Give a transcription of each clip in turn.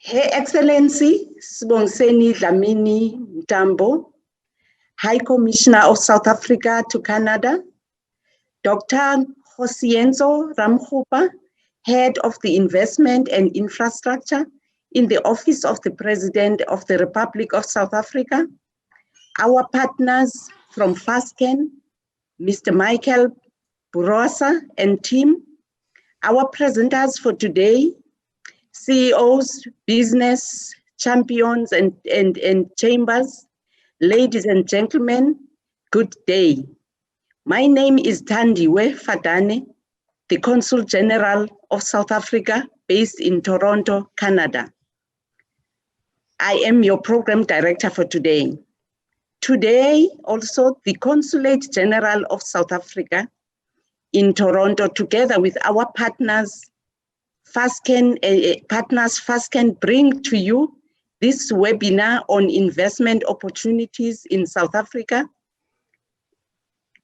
Her Excellency Sibongiseni Dlamini-Mntambo, High Commissioner of South Africa to Canada, Dr. Kgosientsho Ramokgopa, Head of the Investment and Infrastructure in the Office of the President of the Republic of South Africa, our partners from Fasken, Mr. Michael Burosa and team, our presenters for today, CEOs, business champions and chambers, ladies and gentlemen, good day. My name is Thandiwe Fadane, the Consul-General of South Africa based in Toronto, Canada. I am your program director for today. Today, also the Consulate-General of South Africa in Toronto, together with our partners, Fasken, bring to you this webinar on investment opportunities in South Africa.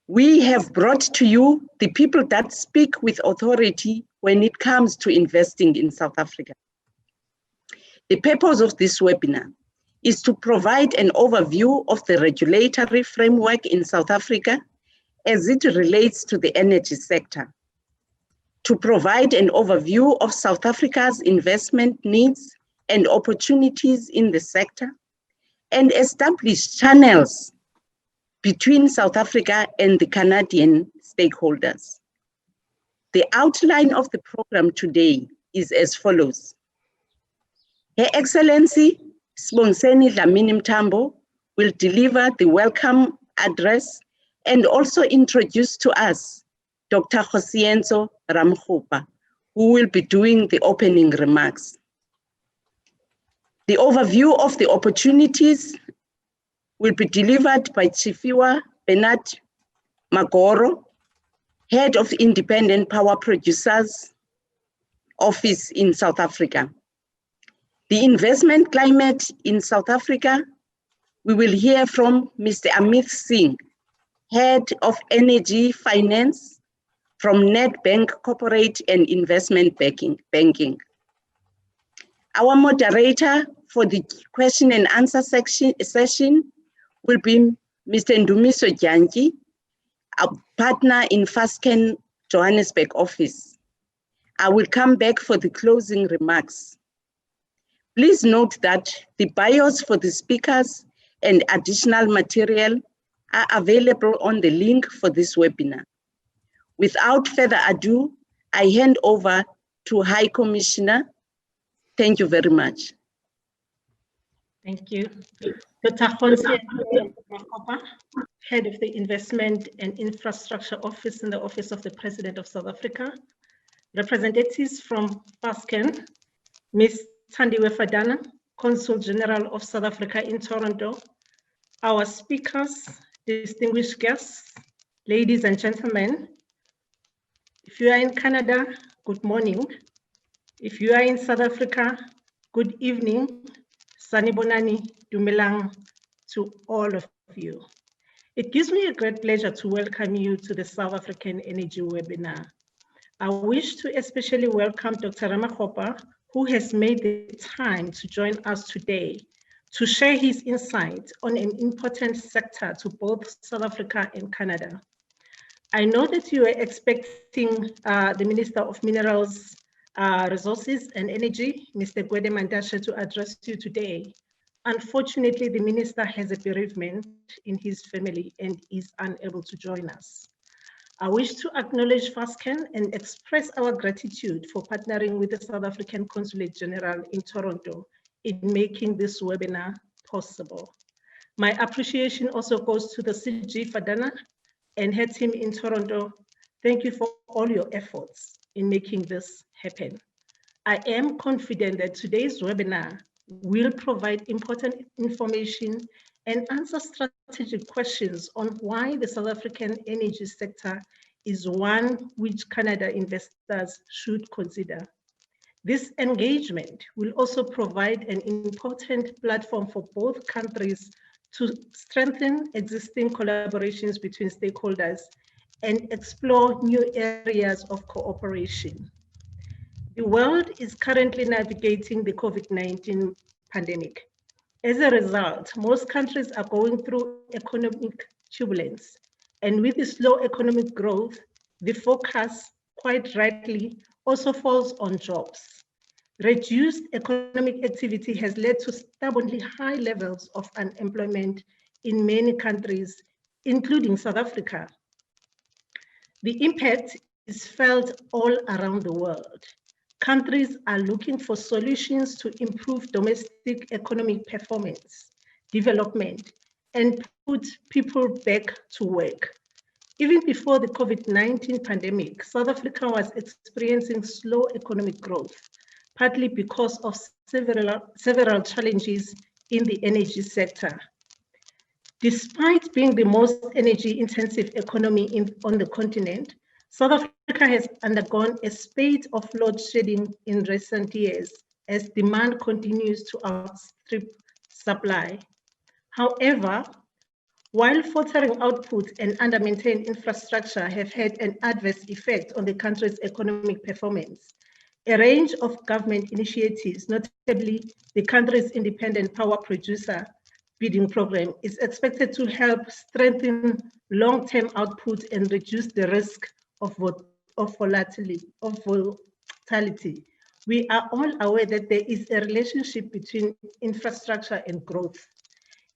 We have brought to you the people that speak with authority when it comes to investing in South Africa. The purpose of this webinar is to provide an overview of the regulatory framework in South Africa as it relates to the energy sector, to provide an overview of South Africa's investment needs and opportunities in the sector, and establish channels between South Africa and the Canadian stakeholders. The outline of the program today is as follows. Her Excellency Sibongiseni Dlamini-Mntambo will deliver the welcome address and also introduce to us Dr. Kgosientsho Ramokgopa, who will be doing the opening remarks. The overview of the opportunities will be delivered by Tshifhiwa Magoro, Head of Independent Power Producers Office in South Africa. The investment climate in South Africa, we will hear from Mr. Amith Singh, Head of Energy Finance from Nedbank Corporate and Investment Banking. Our moderator for the question and answer session will be Mr. Ndumiso Dyantyi, a partner in Fasken Johannesburg office. I will come back for the closing remarks. Please note that the bios for the speakers and additional material are available on the link for this webinar. Without further ado, I hand over to High Commissioner. Thank you very much. Thank you. Dr. Ramokgopa, Head of the Investment and Infrastructure Office in the Office of the President of South Africa, representatives from Fasken, Ms. Thandiwe Fadane, Consul-General of South Africa in Toronto, our speakers, distinguished guests, ladies and gentlemen. If you are in Canada, good morning. If you are in South Africa, good evening. Sanibonani, Dumelang to all of you. It gives me a great pleasure to welcome you to the South African Energy Webinar. I wish to especially welcome Dr. Ramokgopa, who has made the time to join us today to share his insight on an important sector to both South Africa and Canada. I know that you are expecting the Minister of Minerals, Resources and Energy, Mr. Gwede Mantashe, to address you today. Unfortunately, the Minister has a bereavement in his family and is unable to join us. I wish to acknowledge Fasken and express our gratitude for partnering with the South African Consulate-General in Toronto in making this webinar possible. My appreciation also goes to the CG Fadane and her team in Toronto. Thank you for all your efforts in making this happen. I am confident that today's webinar will provide important information and answer strategic questions on why the South African energy sector is one which Canada investors should consider. This engagement will also provide an important platform for both countries to strengthen existing collaborations between stakeholders and explore new areas of cooperation. The world is currently navigating the COVID-19 pandemic. As a result, most countries are going through economic turbulence. And with the slow economic growth, the focus, quite rightly, also falls on jobs. Reduced economic activity has led to stubbornly high levels of unemployment in many countries, including South Africa. The impact is felt all around the world. Countries are looking for solutions to improve domestic economic performance, development, and put people back to work. Even before the COVID-19 pandemic, South Africa was experiencing slow economic growth, partly because of several challenges in the energy sector. Despite being the most energy-intensive economy on the continent, South Africa has undergone a spate of load shedding in recent years as demand continues to outstrip supply. However, while faltering output and under-maintained infrastructure have had an adverse effect on the country's economic performance, a range of government initiatives, notably the country's independent power producer bidding program, is expected to help strengthen long-term output and reduce the risk of volatility. We are all aware that there is a relationship between infrastructure and growth.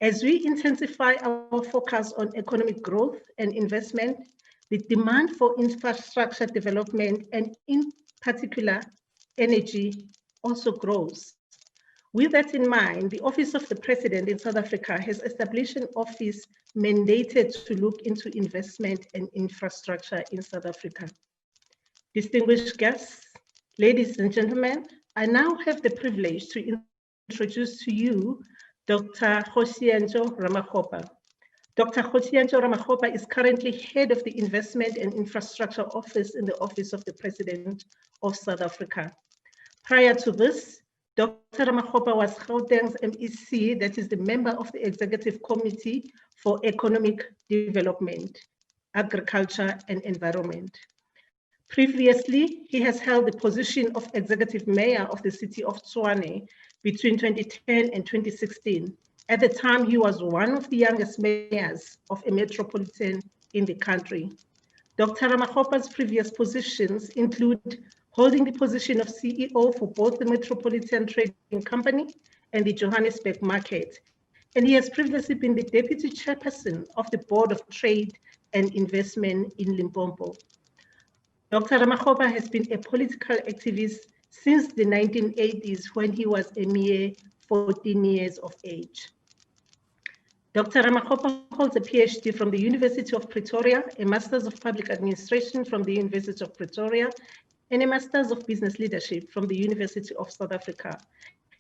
As we intensify our focus on economic growth and investment, the demand for infrastructure development, and in particular, energy, also grows. With that in mind, the Office of the President in South Africa has established an office mandated to look into investment and infrastructure in South Africa. Distinguished guests, ladies and gentlemen, I now have the privilege to introduce to you Dr. Kgosientsho Ramokgopa. Dr. Kgosientsho Ramokgopa is currently head of the Investment and Infrastructure Office in the Office of the President of South Africa. Prior to this, Dr. Ramokgopa was Gauteng's MEC, that is the member of the Executive Committee for Economic Development, Agriculture and Environment. Previously, he has held the position of Executive Mayor of the city of Tshwane between 2010 and 2016. At the time, he was one of the youngest mayors of a metropolitan in the country. Dr. Ramokgopa's previous positions include holding the position of CEO for both the Metropolitan Trading Company and the Johannesburg market. And he has previously been the Deputy Chairperson of the Board of Trade and Investment in Limpopo. Dr. Ramokgopa has been a political activist since the 1980s when he was a mere 14 years of age. Dr. Ramokgopa holds a PhD from the University of Pretoria, a Master's of Public Administration from the University of Pretoria, and a Master's of Business Leadership from the University of South Africa.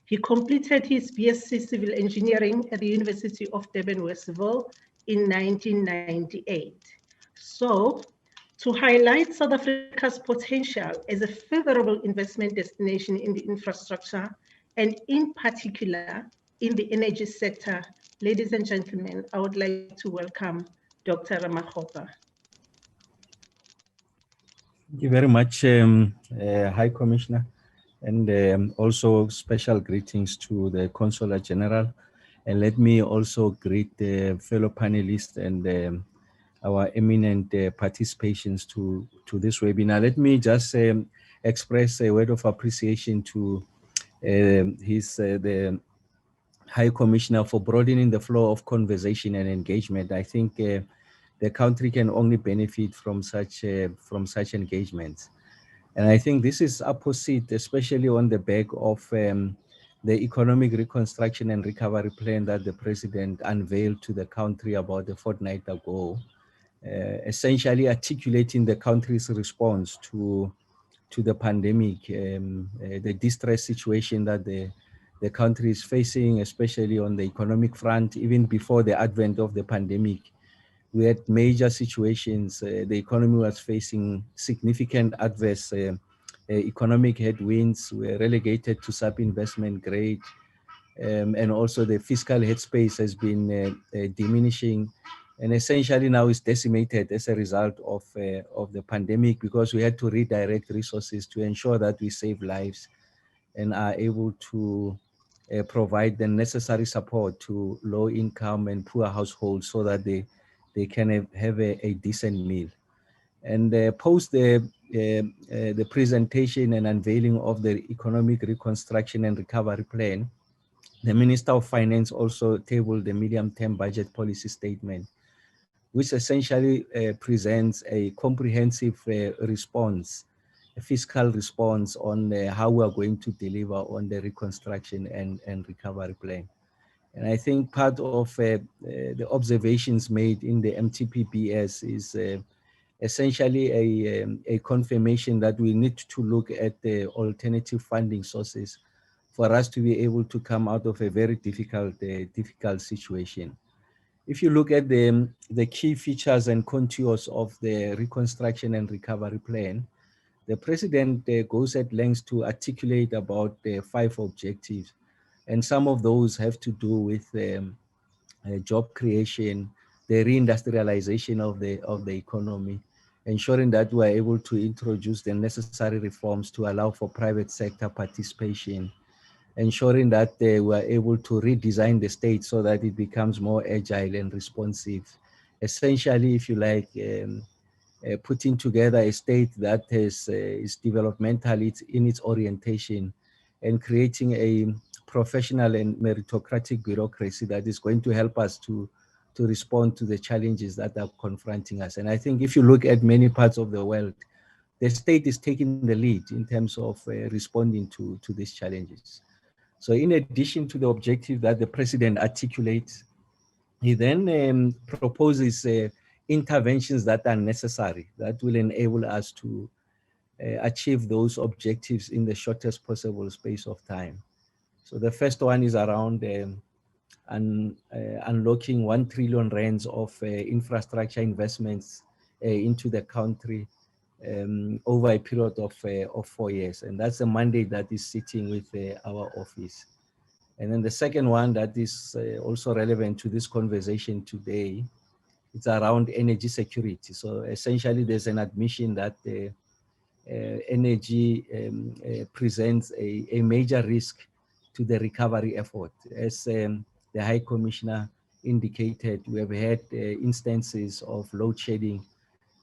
He completed his BSc Civil Engineering at the University of Durban-Westville in 1998. So, to highlight South Africa's potential as a favorable investment destination in the infrastructure, and in particular in the energy sector, ladies and gentlemen, I would like to welcome Dr. Ramokgopa. Thank you very much, High Commissioner, and also special greetings to the Consulate-General. And let me also greet the fellow panelists and our eminent participations to this webinar. Let me just express a word of appreciation to the High Commissioner for broadening the flow of conversation and engagement. I think the country can only benefit from such engagements. And I think this is opposite, especially on the back of the economic reconstruction and recovery plan that the President unveiled to the country about a fortnight ago, essentially articulating the country's response to the pandemic, the distress situation that the country is facing, especially on the economic front. Even before the advent of the pandemic, we had major situations. The economy was facing significant adverse economic headwinds. We were relegated to sub-investment grade, and also the fiscal headspace has been diminishing. and essentially now is decimated as a result of the pandemic, because we had to redirect resources to ensure that we save lives and are able to provide the necessary support to low income and poor households so that they can have a decent meal. And post the presentation and unveiling of the economic reconstruction and recovery plan, the Minister of Finance also tabled the medium-term budget policy statement, which essentially presents a comprehensive response, a fiscal response on how we are going to deliver on the reconstruction and recovery plan. And I think part of the observations made in the MTPBS is essentially a confirmation that we need to look at the alternative funding sources for us to be able to come out of a very difficult situation. If you look at the key features and contours of the reconstruction and recovery plan, the president goes at lengths to articulate about 5 objectives. And some of those have to do with job creation, the reindustrialization of the economy, ensuring that we are able to introduce the necessary reforms to allow for private sector participation, ensuring that we are able to redesign the state so that it becomes more agile and responsive. Essentially, if you like, putting together a state that is developmental in its orientation, and creating a professional and meritocratic bureaucracy that is going to help us to respond to the challenges that are confronting us. And I think if you look at many parts of the world, the state is taking the lead in terms of responding to these challenges. So in addition to the objective that the president articulates, he then proposes interventions that are necessary, that will enable us to achieve those objectives in the shortest possible space of time. So the first one is around unlocking 1 trillion rands of infrastructure investments into the country over a period of 4 years. And that's a mandate that is sitting with our office. And then the second one that is also relevant to this conversation today, it's around energy security. So essentially there's an admission that energy presents a major risk to the recovery effort. As the High Commissioner indicated, we have had instances of load shedding,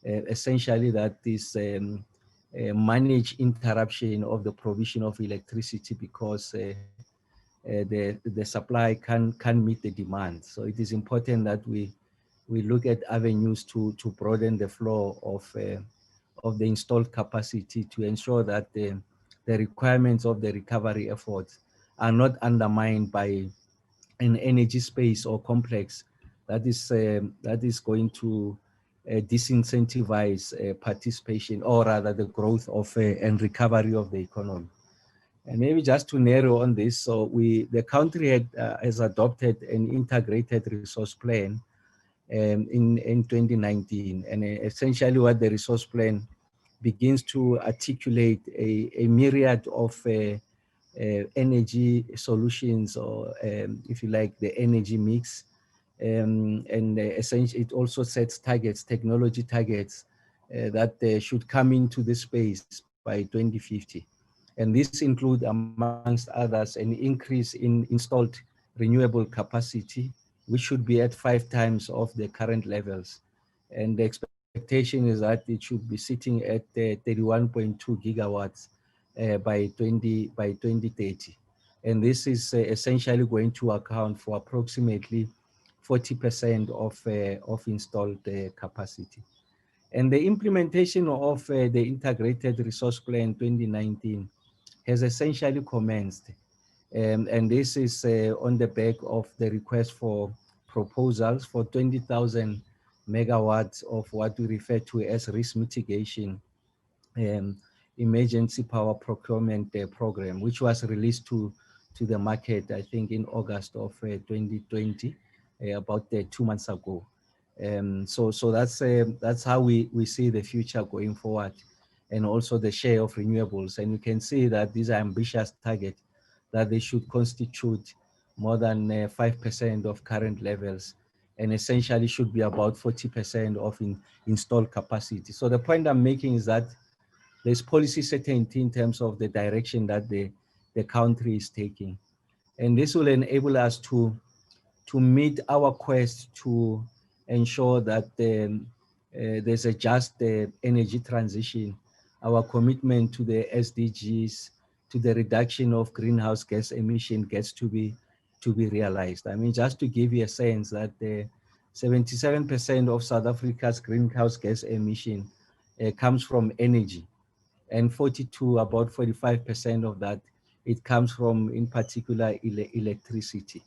essentially that is managed interruption of the provision of electricity because the supply can meet the demand. So it is important that we look at avenues to broaden the flow of the installed capacity to ensure that the requirements of the recovery efforts are not undermined by an energy space or complex that is going to disincentivize participation, or rather the growth of and recovery of the economy. And maybe just to narrow on this, so the country has adopted an integrated resource plan in 2019, and essentially what the resource plan begins to articulate a myriad of energy solutions, or if you like, the energy mix, and essentially it also sets targets, technology targets that should come into this space by 2050. And this includes, amongst others, an increase in installed renewable capacity, which should be at 5 times of the current levels. And the expectation is that it should be sitting at 31.2 gigawatts by 2030. And this is essentially going to account for approximately 40% of installed capacity. And the implementation of the Integrated Resource Plan 2019 has essentially commenced. And this is on the back of the request for proposals for 20,000 megawatts of what we refer to as risk mitigation emergency power procurement program, which was released to the market, I think, in August of 2020, about 2 months ago. So that's how we see the future going forward, and also the share of renewables. And you can see that these are ambitious targets, that they should constitute more than 5% of current levels and essentially should be about 40% of installed capacity. So the point I'm making is that there's policy certainty in terms of the direction that the country is taking. And this will enable us to meet our quest to ensure that there's a just energy transition, our commitment to the SDGs, to the reduction of greenhouse gas emission gets to be realized. I mean, just to give you a sense that 77% of South Africa's greenhouse gas emission comes from energy, and about 45% of that, it comes from, in particular, electricity.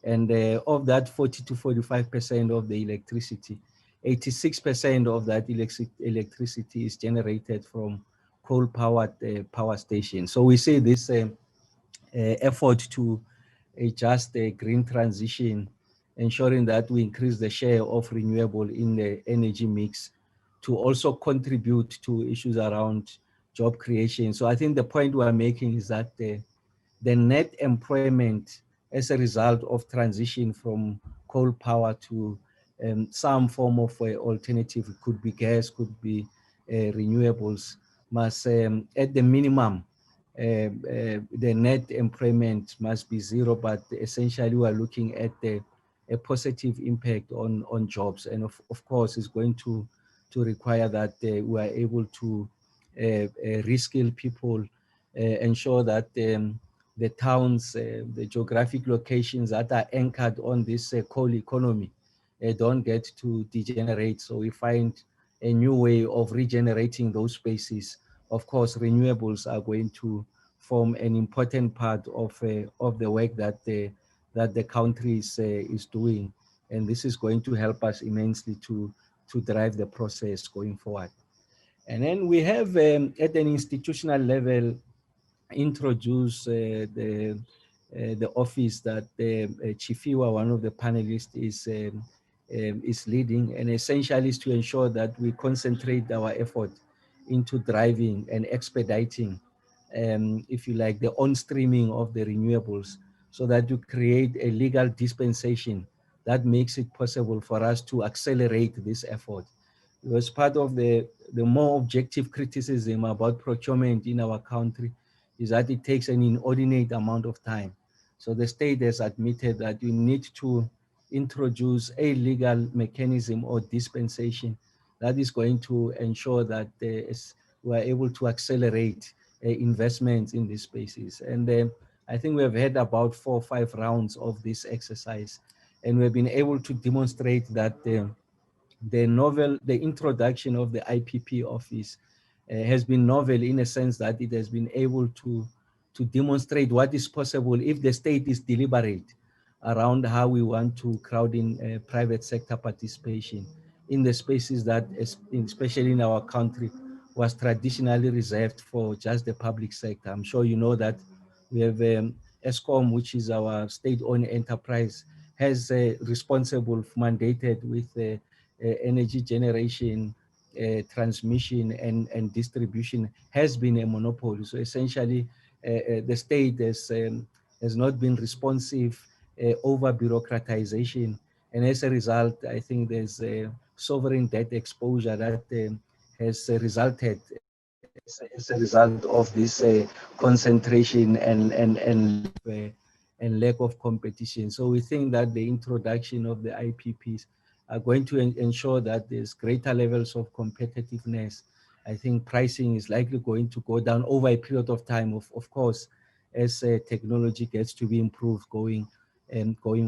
And of that 40 to 45% of the electricity, 86% of that electricity is generated from coal-powered power stations. So we see this effort to adjust the green transition, ensuring that we increase the share of renewable in the energy mix to also contribute to issues around job creation. So I think the point we're making is that the net employment as a result of transition from coal power to some form of alternative, it could be gas, could be renewables, must at the minimum, the net employment must be zero, but essentially we are looking at a positive impact on jobs. And of course, it's going to require that we are able to reskill people, ensure that the towns, the geographic locations that are anchored on this coal economy don't get to degenerate. So we find a new way of regenerating those spaces. Of course, renewables are going to form an important part of the work that the country is doing. And this is going to help us immensely to drive the process going forward. And then we have, at an institutional level, introduce the office that Tshifhiwa, one of the panelists, is leading, and essentially is to ensure that we concentrate our effort into driving and expediting, if you like, the on-streaming of the renewables, so that you create a legal dispensation that makes it possible for us to accelerate this effort. It was part of the more objective criticism about procurement in our country, is that it takes an inordinate amount of time. So the state has admitted that you need to introduce a legal mechanism or dispensation that is going to ensure that we are able to accelerate investments in these spaces. And I think we have had about 4 or 5 rounds of this exercise, and we've been able to demonstrate that the introduction of the IPP office has been novel in a sense that it has been able to demonstrate what is possible if the state is deliberate around how we want to crowd in private sector participation in the spaces that, especially in our country, was traditionally reserved for just the public sector. I'm sure you know that we have Eskom, which is our state-owned enterprise, has responsible, mandated with energy generation, transmission and distribution, has been a monopoly. So essentially, the state has not been responsive, over bureaucratization, and as a result, I think there's a sovereign debt exposure that has resulted as a result of this concentration and lack of competition. So we think that the introduction of the IPPs are going to ensure that there's greater levels of competitiveness. I think pricing is likely going to go down over a period of time, of course, as technology gets to be improved going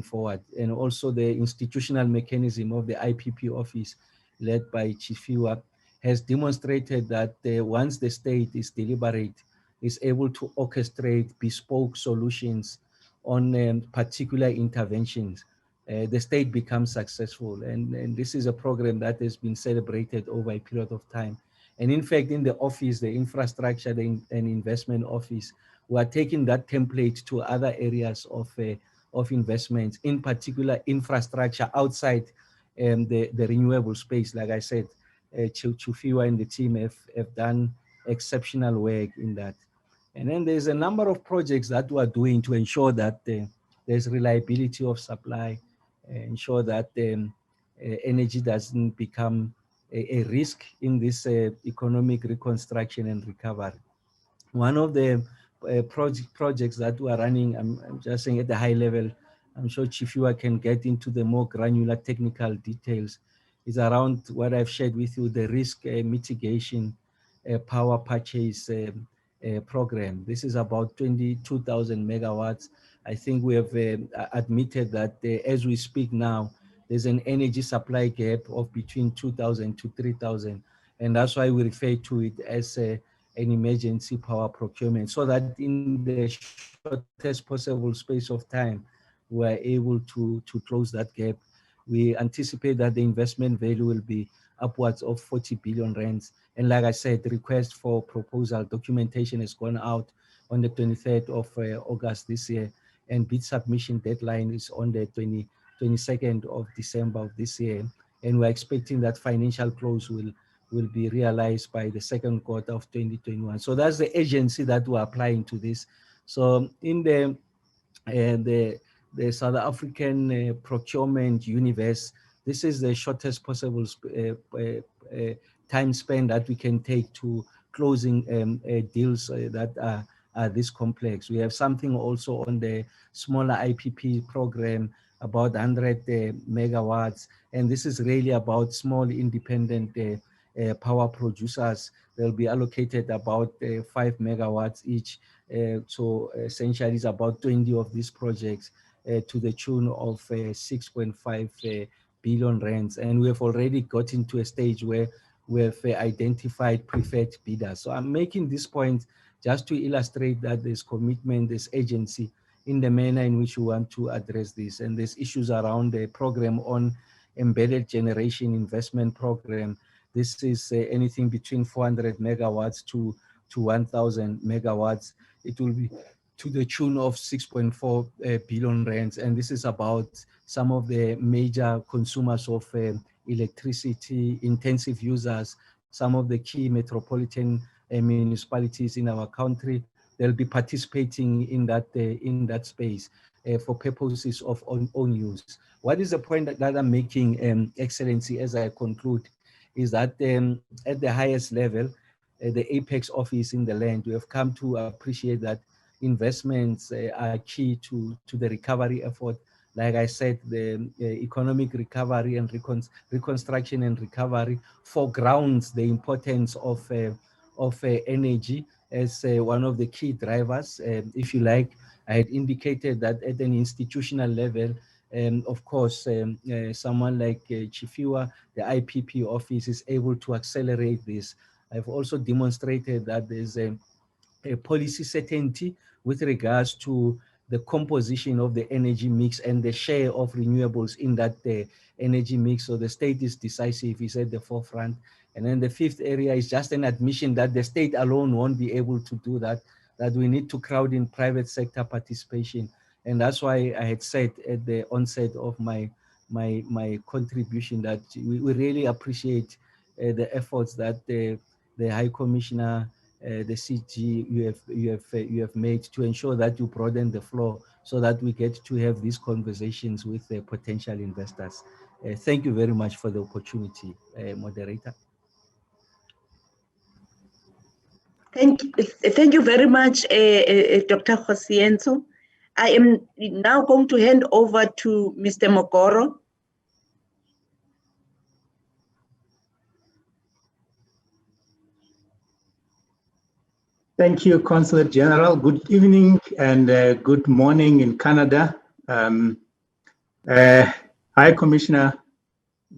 forward. And also the institutional mechanism of the IPP office led by Tshifhiwa has demonstrated that once the state is deliberate, is able to orchestrate bespoke solutions on particular interventions, the state becomes successful. And this is a program that has been celebrated over a period of time. And in fact, in the office, the infrastructure and investment office, we are taking that template to other areas of investments, in particular infrastructure outside the renewable space. Like I said, Tshifhiwa and the team have done exceptional work in that. And then there's a number of projects that we are doing to ensure that there's reliability of supply, ensure that energy doesn't become a risk in this economic reconstruction and recovery. One of the projects that we are running, I'm just saying at the high level, I'm sure Tshifhiwa can get into the more granular technical details, is around what I've shared with you, the risk mitigation power purchase program. This is about 22,000 megawatts. I think we have admitted that as we speak now, there's an energy supply gap of between 2,000 to 3,000. And that's why we refer to it as an emergency power procurement, so that in the shortest possible space of time, we're able to close that gap. We anticipate that the investment value will be upwards of 40 billion rands. And like I said, the request for proposal documentation has gone out on the 23rd of August this year, and bid submission deadline is on the 22nd of December of this year. And we're expecting that financial close will be realized by the second quarter of 2021. So that's the agency that we're applying to this. So in the South African procurement universe, this is the shortest possible time span that we can take to closing deals that are this complex. We have something also on the smaller IPP program, about 100 megawatts, and this is really about small independent power producers. They'll be allocated about 5 megawatts each. So essentially it's about 20 of these projects to the tune of 6.5 billion rands. And we have already gotten to a stage where we have identified preferred bidders. So I'm making this point just to illustrate that there's commitment, there's agency in the manner in which we want to address this. And there's issues around the program on embedded generation investment program. This is anything between 400 megawatts to 1,000 megawatts. It will be to the tune of 6.4 billion rands. And this is about some of the major consumers of electricity, intensive users, some of the key metropolitan municipalities in our country. They'll be participating in that space for purposes of own use. What is the point that I'm making, Excellency, as I conclude, is that at the highest level, the apex office in the land, we have come to appreciate that investments are key to the recovery effort. Like I said, the economic recovery and reconstruction and recovery foregrounds the importance of energy as one of the key drivers. If you like, I had indicated that at an institutional level, of course, someone like Tshifhiwa, the IPP office, is able to accelerate this. I've also demonstrated that there's a policy certainty with regards to the composition of the energy mix and the share of renewables in that energy mix. So the state is decisive, is at the forefront. And then the fifth area is just an admission that the state alone won't be able to do that, that we need to crowd in private sector participation. And that's why I had said at the onset of my contribution that we really appreciate the efforts that the High Commissioner, the CG, you have made to ensure that you broaden the floor so that we get to have these conversations with the potential investors. Thank you very much for the opportunity, moderator. Thank you very much, Dr. Kgosientsho. I am now going to hand over to Mr. Magoro. Thank you, Consulate-General. Good evening and good morning in Canada. High Commissioner,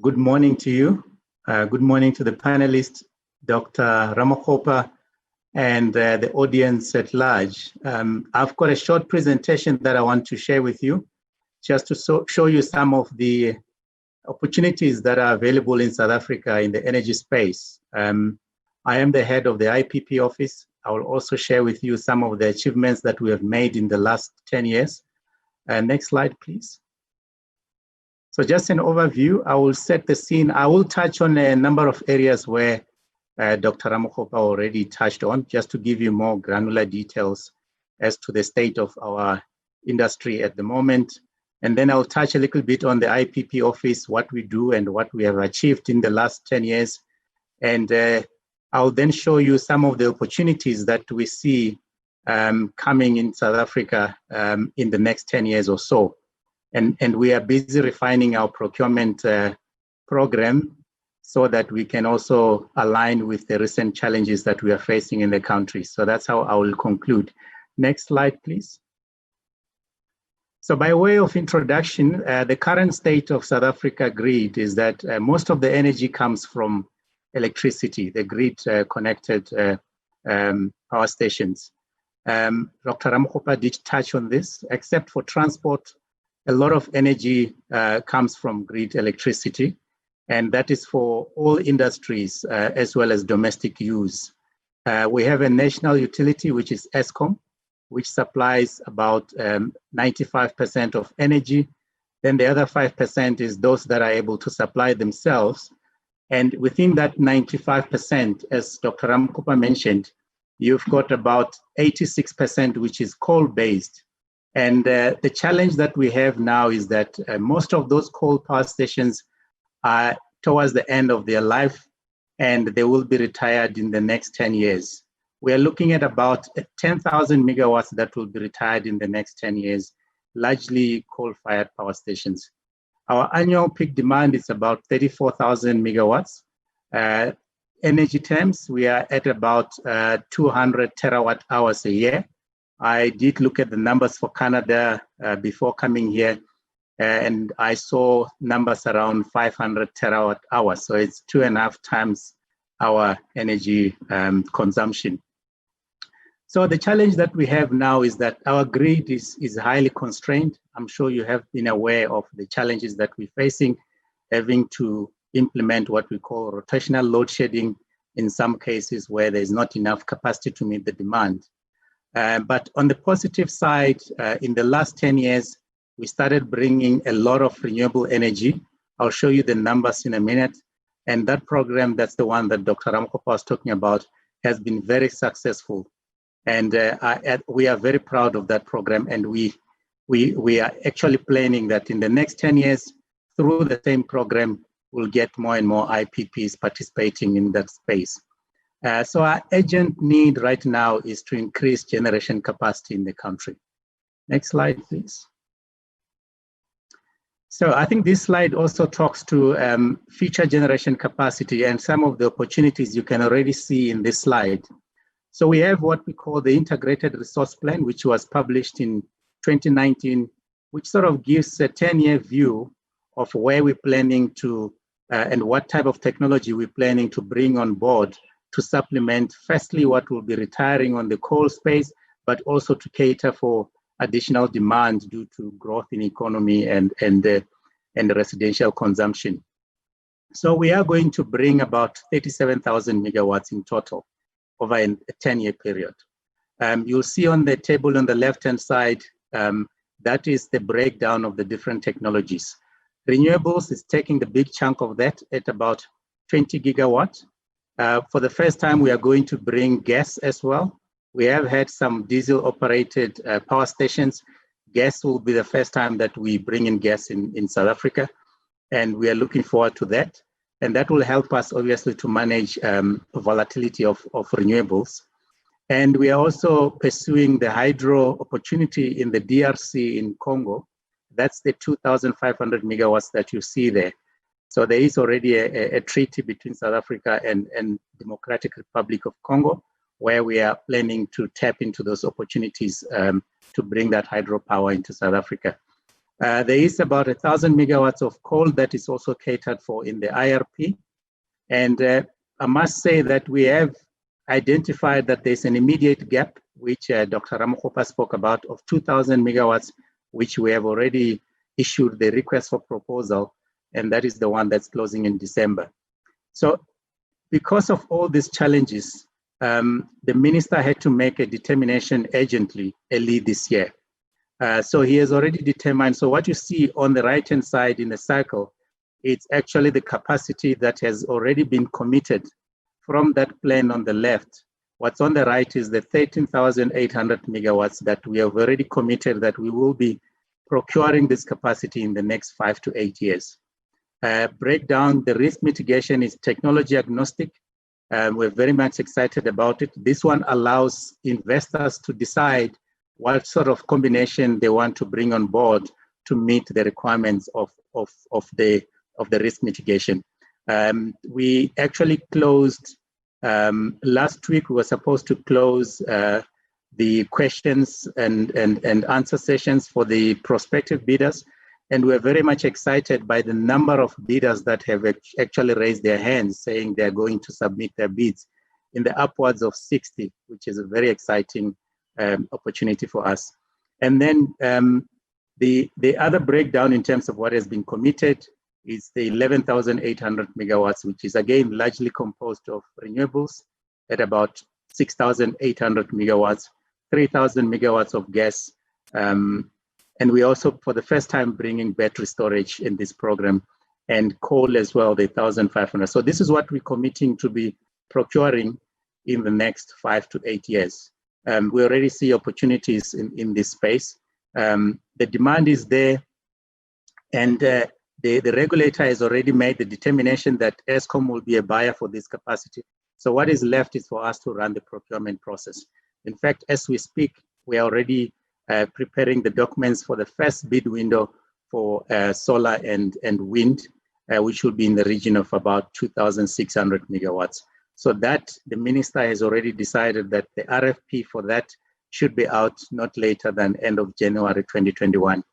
good morning to you. Good morning to the panelists, Dr. Ramokgopa, and the audience at large. I've got a short presentation that I want to share with you, just to show you some of the opportunities that are available in South Africa in the energy space. I am the head of the IPP office. I will also share with you some of the achievements that we have made in the last 10 years. Next slide, please. So just an overview, I will set the scene. I will touch on a number of areas where Dr. Ramokgopa already touched on, just to give you more granular details as to the state of our industry at the moment. And then I'll touch a little bit on the IPP office, what we do and what we have achieved in the last 10 years. And I'll then show you some of the opportunities that we see coming in South Africa in the next 10 years or so. And we are busy refining our procurement program so that we can also align with the recent challenges that we are facing in the country. So that's how I will conclude. Next slide, please. So by way of introduction, the current state of South Africa grid is that most of the energy comes from electricity, the grid connected power stations. Dr. Ramokgopa did touch on this. Except for transport, a lot of energy comes from grid electricity, and that is for all industries as well as domestic use. We have a national utility, which is Eskom, which supplies about 95% of energy. Then the other 5% is those that are able to supply themselves. And within that 95%, as Dr. Ramokgopa mentioned, you've got about 86%, which is coal-based. And the challenge that we have now is that most of those coal power stations are towards the end of their life, and they will be retired in the next 10 years. We are looking at about 10,000 megawatts that will be retired in the next 10 years, largely coal-fired power stations. Our annual peak demand is about 34,000 megawatts. Energy terms, we are at about 200 terawatt hours a year. I did look at the numbers for Canada before coming here, and I saw numbers around 500 terawatt hours. So it's 2.5 times our energy consumption. So the challenge that we have now is that our grid is highly constrained. I'm sure you have been aware of the challenges that we're facing, having to implement what we call rotational load shedding in some cases where there's not enough capacity to meet the demand. But on the positive side, in the last 10 years, we started bringing a lot of renewable energy. I'll show you the numbers in a minute. And that program, that's the one that Dr. Ramokgopa was talking about, has been very successful. And we are very proud of that program. And we are actually planning that in the next 10 years, through the same program, we'll get more and more IPPs participating in that space. So our urgent need right now is to increase generation capacity in the country. Next slide, please. So I think this slide also talks to future generation capacity and some of the opportunities you can already see in this slide. So we have what we call the Integrated Resource Plan, which was published in 2019, which sort of gives a 10-year view of where we're planning to and what type of technology we're planning to bring on board to supplement, firstly, what will be retiring on the coal space, but also to cater for additional demand due to growth in economy and residential consumption. So we are going to bring about 37,000 megawatts in total over a 10-year period. You'll see on the table on the left-hand side, that is the breakdown of the different technologies. Renewables is taking the big chunk of that at about 20 gigawatts. For the first time, we are going to bring gas as well. We have had some diesel-operated power stations. Gas will be the first time that we bring in gas in South Africa, and we are looking forward to that. And that will help us, obviously, to manage volatility of renewables. And we are also pursuing the hydro opportunity in the DRC in Congo. That's the 2,500 megawatts that you see there. So there is already a treaty between South Africa and Democratic Republic of Congo, where we are planning to tap into those opportunities to bring that hydropower into South Africa. There is about 1,000 megawatts of coal that is also catered for in the IRP. And I must say that we have identified that there's an immediate gap, which Dr. Ramokgopa spoke about, of 2,000 megawatts, which we have already issued the request for proposal, and that is the one that's closing in December. So because of all these challenges, the minister had to make a determination urgently early this year. So he has already determined, so what you see on the right-hand side in the cycle, it's actually the capacity that has already been committed from that plan on the left. What's on the right is the 13,800 megawatts that we have already committed that we will be procuring this capacity in the next 5 to 8 years. Breakdown, the risk mitigation is technology agnostic. We're very much excited about it. This one allows investors to decide what sort of combination they want to bring on board to meet the requirements of the risk mitigation. We actually closed, last week we were supposed to close the questions and answer sessions for the prospective bidders. And we're very much excited by the number of bidders that have actually raised their hands saying they're going to submit their bids in the upwards of 60, which is a very exciting opportunity for us. And then the other breakdown in terms of what has been committed is the 11,800 megawatts, which is again largely composed of renewables at about 6,800 megawatts, 3,000 megawatts of gas, and we also, for the first time, bringing battery storage in this program, and coal as well, the 1,500. So this is what we're committing to be procuring in the next 5 to 8 years. We already see opportunities in this space. The demand is there, and the regulator has already made the determination that Eskom will be a buyer for this capacity. So what is left is for us to run the procurement process. In fact, as we speak, we are already preparing the documents for the first bid window for solar and wind, which will be in the region of about 2,600 megawatts. So that the minister has already decided that the RFP for that should be out not later than end of January 2021.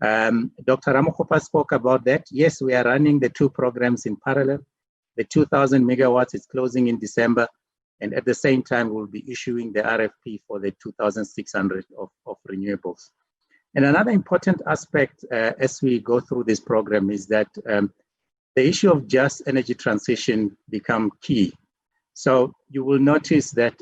Dr. Ramokgopa spoke about that. Yes, we are running the two programs in parallel. The 2,000 megawatts is closing in December, and at the same time, we'll be issuing the RFP for the 2,600 of renewables. And another important aspect as we go through this program is that the issue of just energy transition become key. So you will notice that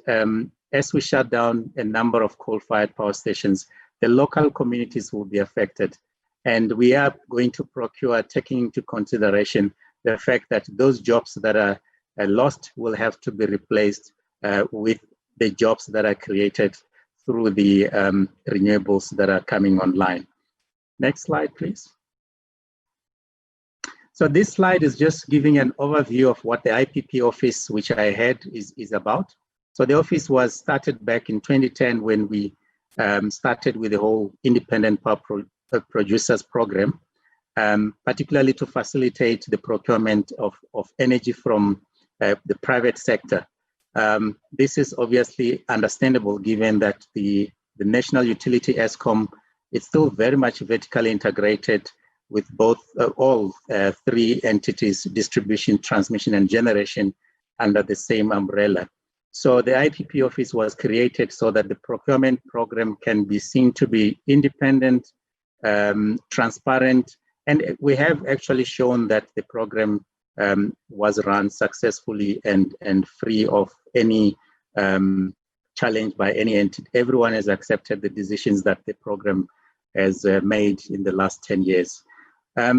as we shut down a number of coal-fired power stations, the local communities will be affected. And we are going to procure, taking into consideration the fact that those jobs that are lost will have to be replaced with the jobs that are created through the renewables that are coming online. Next slide, please. So this slide is just giving an overview of what the IPP office, which I had, is about. So the office was started back in 2010 when we started with the whole independent power producers program, particularly to facilitate the procurement of energy from the private sector. This is obviously understandable given that the national utility Eskom is still very much vertically integrated with both all three entities, distribution, transmission, and generation, under the same umbrella. So the IPP office was created so that the procurement program can be seen to be independent, transparent, and we have actually shown that the program was run successfully and free of any challenge by any entity. Everyone has accepted the decisions that the program has made in the last 10 years.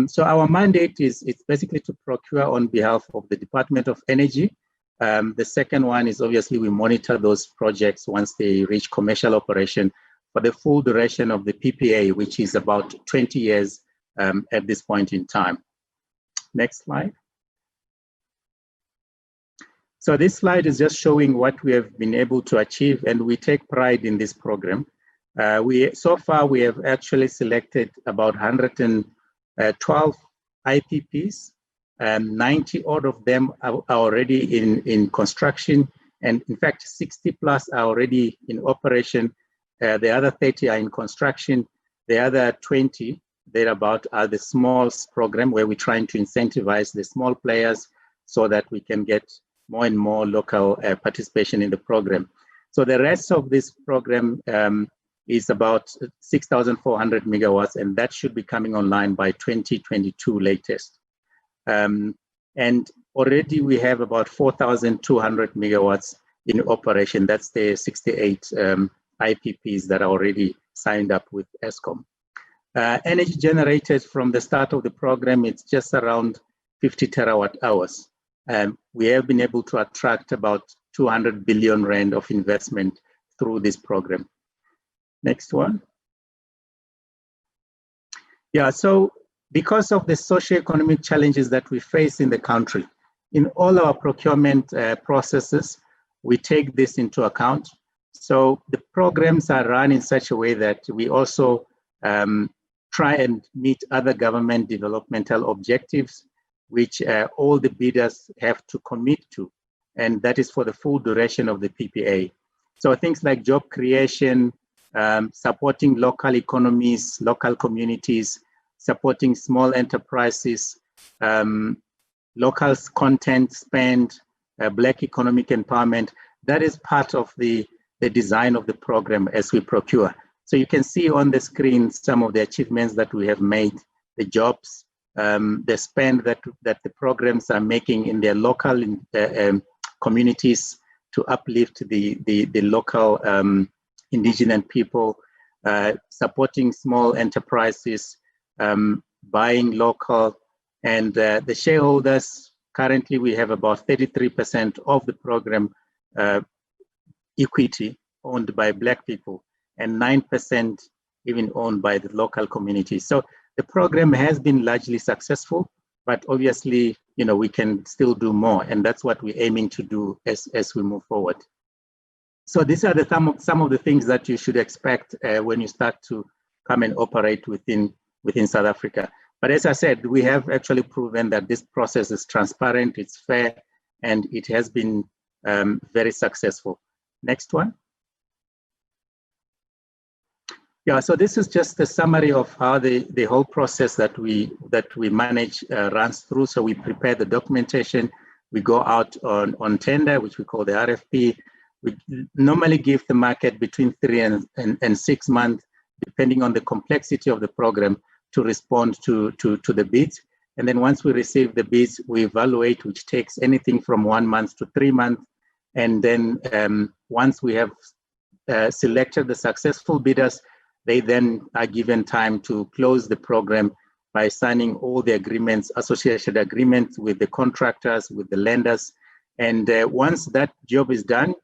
So our mandate is basically to procure on behalf of the Department of Energy. The second one is obviously we monitor those projects once they reach commercial operation for the full duration of the PPA, which is about 20 years at this point in time. Next slide. So this slide is just showing what we have been able to achieve, and we take pride in this program. So far, we have actually selected about 112 IPPs, 90 odd of them are already in construction, and in fact, 60 plus are already in operation. The other 30 are in construction. The other 20, thereabout, are the smalls program where we're trying to incentivize the small players so that we can get more and more local participation in the program. So the rest of this program is about 6,400 megawatts, and that should be coming online by 2022 latest. And already we have about 4,200 megawatts in operation. That's the 68 IPPs that are already signed up with Eskom. Energy generated from the start of the program, it's just around 50 terawatt hours. We have been able to attract about 200 billion rand of investment through this program. Next one. Yeah, so because of the socio-economic challenges that we face in the country, in all our procurement processes, we take this into account. So the programs are run in such a way that we also try and meet other government developmental objectives, which all the bidders have to commit to, and that is for the full duration of the PPA. So things like job creation, supporting local economies, local communities, supporting small enterprises, local content spend, Black economic empowerment, that is part of the design of the program as we procure. So you can see on the screen some of the achievements that we have made, the jobs, the spend that the programs are making in their local communities to uplift the local indigenous people, supporting small enterprises, buying local, and the shareholders. Currently, we have about 33% of the program equity owned by Black people, and 9% even owned by the local community. So the program has been largely successful, but obviously, you know, we can still do more, and that's what we're aiming to do as we move forward. So these are some of the things that you should expect when you start to come and operate within South Africa. But as I said, we have actually proven that this process is transparent, it's fair, and it has been very successful. Next one. Yeah, so this is just a summary of how the whole process that we manage runs through. So we prepare the documentation, we go out on tender, which we call the RFP. We normally give the market between 3 and 6 months, depending on the complexity of the program, to respond to the bids. And then once we receive the bids, we evaluate, which takes anything from 1 month to 3 months. And then once we have selected the successful bidders, they then are given time to close the program by signing all the agreements, associated agreements with the contractors, with the lenders. And once that job is done,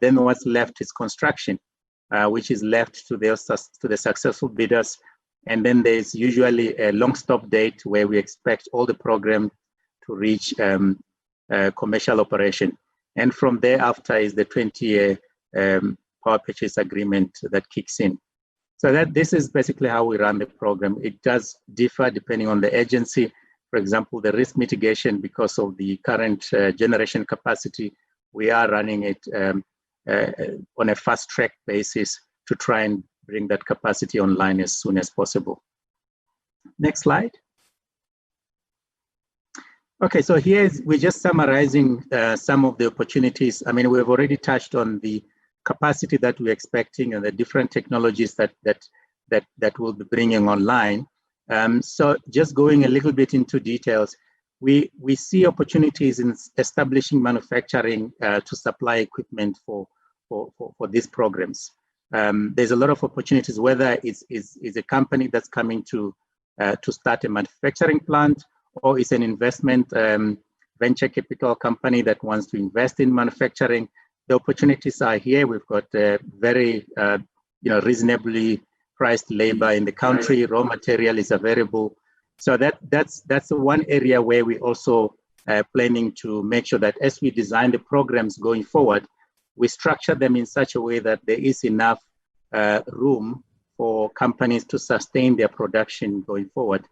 then what's left is construction, which is left to the successful bidders. And then there's usually a long stop date where we expect all the program to reach commercial operation. And from thereafter is the 20-year power purchase agreement that kicks in. So this is basically how we run the program. It does differ depending on the agency. For example, the risk mitigation, because of the current generation capacity, we are running it on a fast track basis to try and bring that capacity online as soon as possible. Next slide. Okay, so we're just summarizing some of the opportunities. I mean, we've already touched on the capacity that we're expecting and the different technologies that we'll be bringing online. So just going a little bit into details, we see opportunities in establishing manufacturing to supply equipment for these programs. There's a lot of opportunities, whether it's a company that's coming to start a manufacturing plant, or it's an investment venture capital company that wants to invest in manufacturing. The opportunities are here. We've got very reasonably priced labor in the country. Raw material is available. So that's the one area where we also planning to make sure that as we design the programs going forward, we structure them in such a way that there is enough room for companies to sustain their production going forward.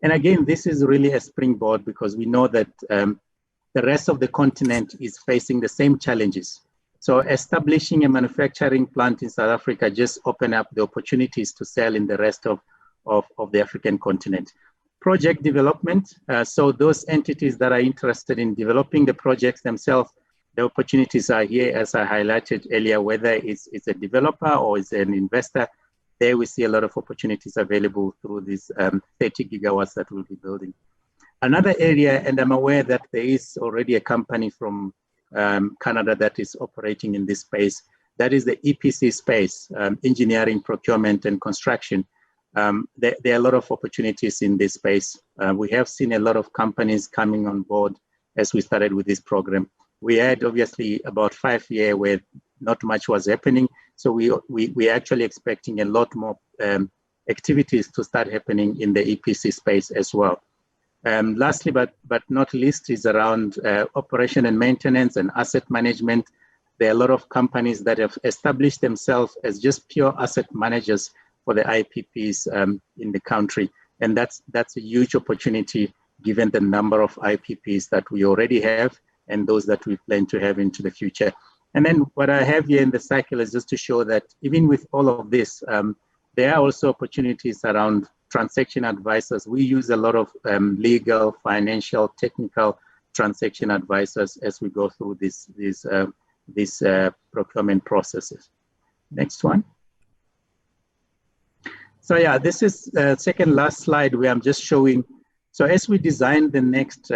And again, this is really a springboard because we know that the rest of the continent is facing the same challenges. So establishing a manufacturing plant in South Africa just open up the opportunities to sell in the rest of the African continent. Project development, so those entities that are interested in developing the projects themselves, the opportunities are here, as I highlighted earlier, whether it's a developer or it's an investor. There we see a lot of opportunities available through these 30 gigawatts that we'll be building. Another area, and I'm aware that there is already a company from Canada that is operating in this space, that is the EPC space, engineering, procurement, and construction. There are a lot of opportunities in this space. We have seen a lot of companies coming on board as we started with this program. We had obviously about 5 years where not much was happening. So we're actually expecting a lot more activities to start happening in the EPC space as well. Lastly, but not least, is around operation and maintenance and asset management. There are a lot of companies that have established themselves as just pure asset managers for the IPPs in the country. And that's a huge opportunity given the number of IPPs that we already have and those that we plan to have into the future. And then what I have here in the cycle is just to show that even with all of this, there are also opportunities around transaction advisors. We use a lot of legal, financial, technical transaction advisors as we go through these procurement processes. Next one. So yeah, this is the second last slide where I'm just showing. So as we design the next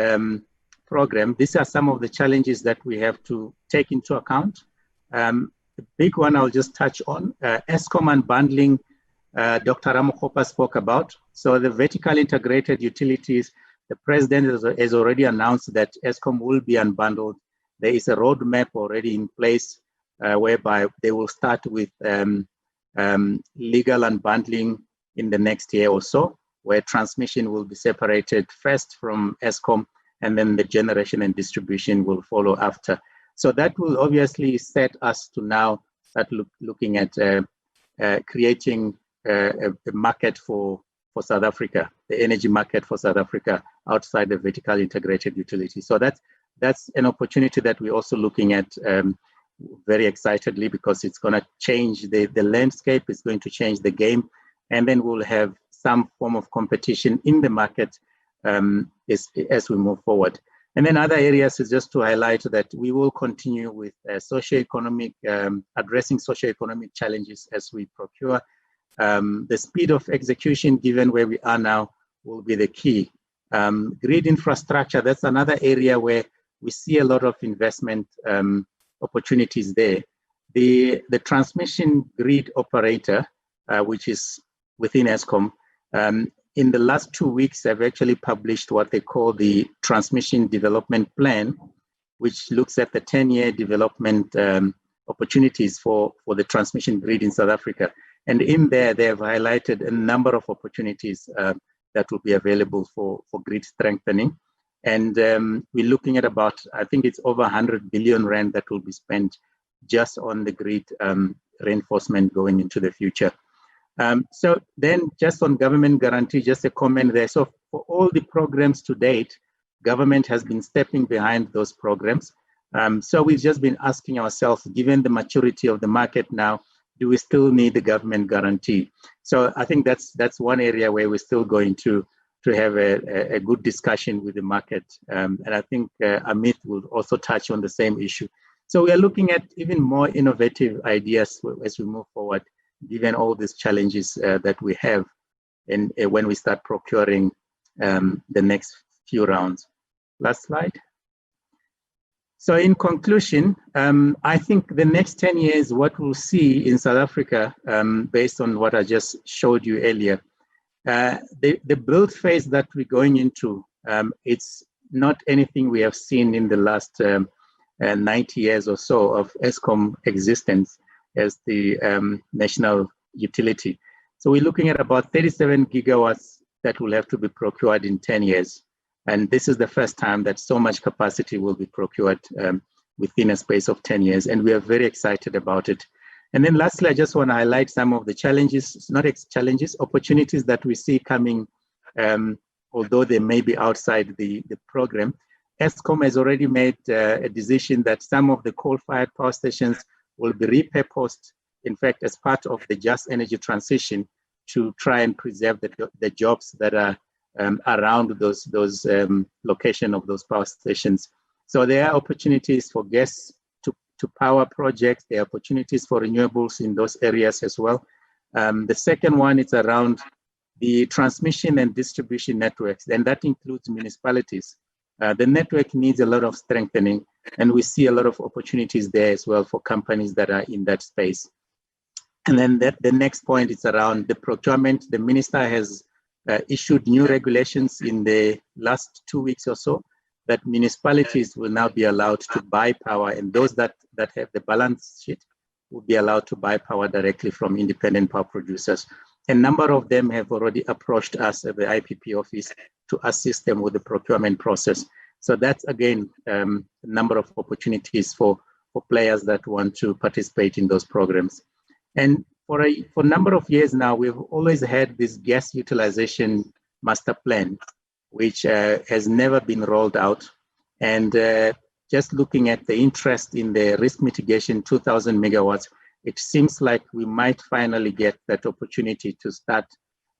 program, these are some of the challenges that we have to take into account. The big one I'll just touch on, Eskom unbundling, Dr. Ramokgopa spoke about. So the vertical integrated utilities, the president has already announced that Eskom will be unbundled. There is a roadmap already in place whereby they will start with legal unbundling in the next year or so, where transmission will be separated first from Eskom, and then the generation and distribution will follow after. So that will obviously set us to now start looking at creating a market for South Africa, the energy market for South Africa outside the vertical integrated utility. So that's an opportunity that we're also looking at very excitedly, because it's going to change the landscape, it's going to change the game, and then we'll have some form of competition in the market as we move forward. And then other areas is just to highlight that we will continue with socio-economic, addressing socio-economic challenges as we procure. The speed of execution, given where we are now, will be the key. Grid infrastructure, that's another area where we see a lot of investment opportunities there. The transmission grid operator, which is within Eskom, in the last 2 weeks, I've actually published what they call the Transmission Development Plan, which looks at the 10-year development opportunities for the transmission grid in South Africa. And in there, they have highlighted a number of opportunities that will be available for grid strengthening. And we're looking at about, I think it's over 100 billion rand that will be spent just on the grid reinforcement going into the future. So then just on government guarantee, just a comment there. So for all the programs to date, government has been stepping behind those programs. So we've just been asking ourselves, given the maturity of the market now, do we still need the government guarantee? So I think that's one area where we're still going to have a good discussion with the market. And I think Amith will also touch on the same issue. So we are looking at even more innovative ideas as we move forward, given all these challenges that we have when we start procuring the next few rounds. Last slide. So in conclusion, I think the next 10 years, what we'll see in South Africa, based on what I just showed you earlier, the build phase that we're going into, it's not anything we have seen in the last 90 years or so of Eskom existence as the national utility. So we're looking at about 37 gigawatts that will have to be procured in 10 years. And this is the first time that so much capacity will be procured within a space of 10 years. And we are very excited about it. And then lastly, I just want to highlight some of the challenges, opportunities that we see coming, although they may be outside the program. Eskom has already made a decision that some of the coal-fired power stations will be repurposed, in fact, as part of the just energy transition to try and preserve the jobs that are around those location of those power stations. So there are opportunities for gas to power projects. There are opportunities for renewables in those areas as well. The second one is around the transmission and distribution networks, and that includes municipalities. The network needs a lot of strengthening, and we see a lot of opportunities there as well for companies that are in that space. And then the next point is around the procurement. The minister has issued new regulations in the last 2 weeks or so that municipalities will now be allowed to buy power, and those that have the balance sheet will be allowed to buy power directly from independent power producers. A number of them have already approached us at the IPP office to assist them with the procurement process. So that's, again, a number of opportunities for players that want to participate in those programs. And for a number of years now, we've always had this gas utilization master plan, which has never been rolled out. And just looking at the interest in the risk mitigation 2,000 megawatts, it seems like we might finally get that opportunity to start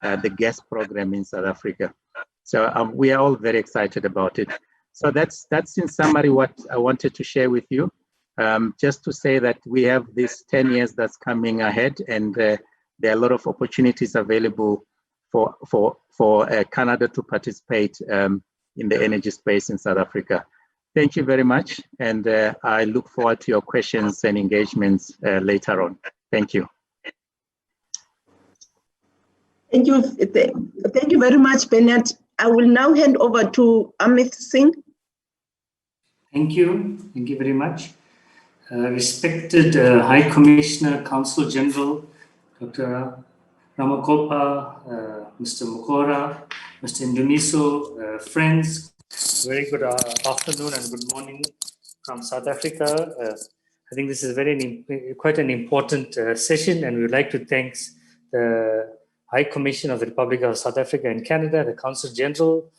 the gas program in South Africa. So we are all very excited about it. So that's in summary what I wanted to share with you. Just to say that we have this 10 years that's coming ahead, and there are a lot of opportunities available for Canada to participate in the energy space in South Africa. Thank you very much, and I look forward to your questions and engagements later on. Thank you. Thank you. Thank you very much, Bernard. I will now hand over to Amith Singh. Thank you. Thank you very much. Respected High Commissioner, Consul-General, Dr. Ramokgopa, Mr. Magoro, Mr. Ndumiso, friends, very good afternoon and good morning from South Africa. I think this is quite an important session, and we would like to thank the High Commission of the Republic of South Africa and Canada, the Consul-General,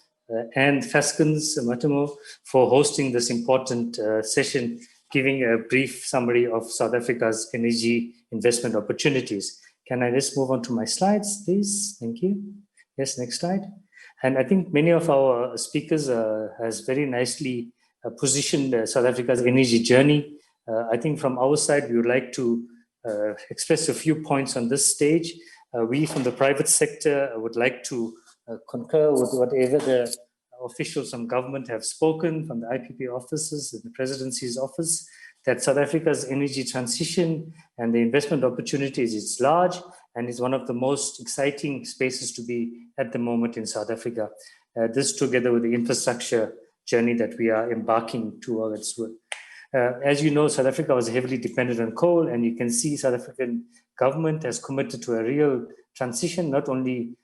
and Fasken's Matimo for hosting this important session, giving a brief summary of South Africa's energy investment opportunities. Can I just move on to my slides, please? Thank you. Yes, next slide. And I think many of our speakers has very nicely positioned South Africa's energy journey. I think from our side, we would like to express a few points on this stage. We from the private sector would like to concur with whatever the officials from government have spoken from the IPP offices and the presidency's office, that South Africa's energy transition and the investment opportunities is large and is one of the most exciting spaces to be at the moment in South Africa. This together with the infrastructure journey that we are embarking towards. As you know, South Africa was heavily dependent on coal, and you can see South African government has committed to a real transition, not only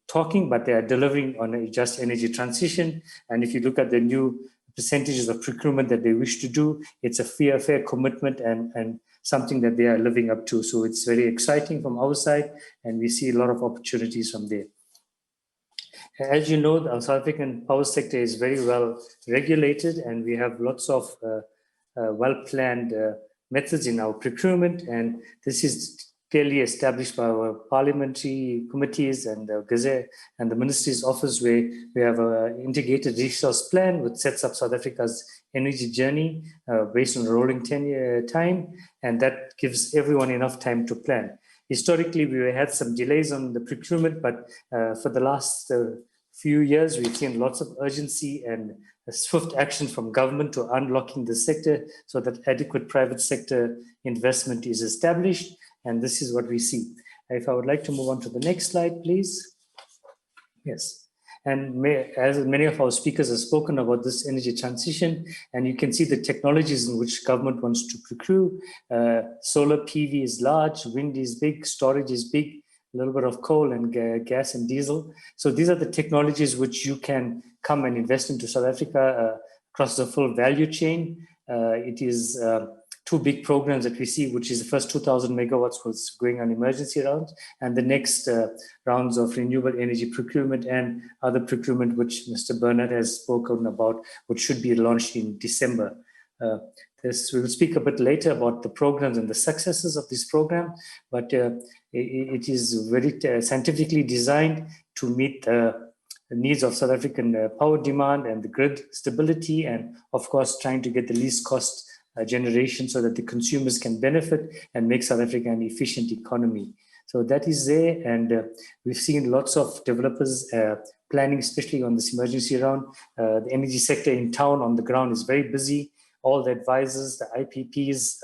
talking, but they are delivering on a just energy transition. And if you look at the new percentages of procurement that they wish to do, it's a fair commitment and something that they are living up to. So it's very exciting from our side, and we see a lot of opportunities from there. As you know, the South African power sector is very well regulated, and we have lots of well-planned methods in our procurement, and this is clearly established by our parliamentary committees and the Gazette and the Ministry's office, where we have an integrated resource plan which sets up South Africa's energy journey based on a rolling 10-year time, and that gives everyone enough time to plan. Historically, we had some delays on the procurement, but for the last few years, we've seen lots of urgency and swift action from government to unlocking the sector so that adequate private sector investment is established. And this is what we see. If I would like to move on to the next slide, please. Yes. And as many of our speakers have spoken about this energy transition, and you can see the technologies in which government wants to procure. Solar PV is large, wind is big, storage is big, a little bit of coal and gas and diesel. So these are the technologies which you can come and invest into South Africa across the full value chain. It is two big programs that we see, which is the first 2,000 megawatts was going on emergency rounds, and the next rounds of renewable energy procurement and other procurement, which Mr. Bernard has spoken about, which should be launched in December. We will speak a bit later about the programs and the successes of this program, but it is very scientifically designed to meet the needs of South African power demand and the grid stability, and of course trying to get the least cost generation so that the consumers can benefit and make South Africa an efficient economy. So that is there, and we've seen lots of developers planning, especially on this emergency round. The energy sector in town on the ground is very busy. All the advisors, the IPPs,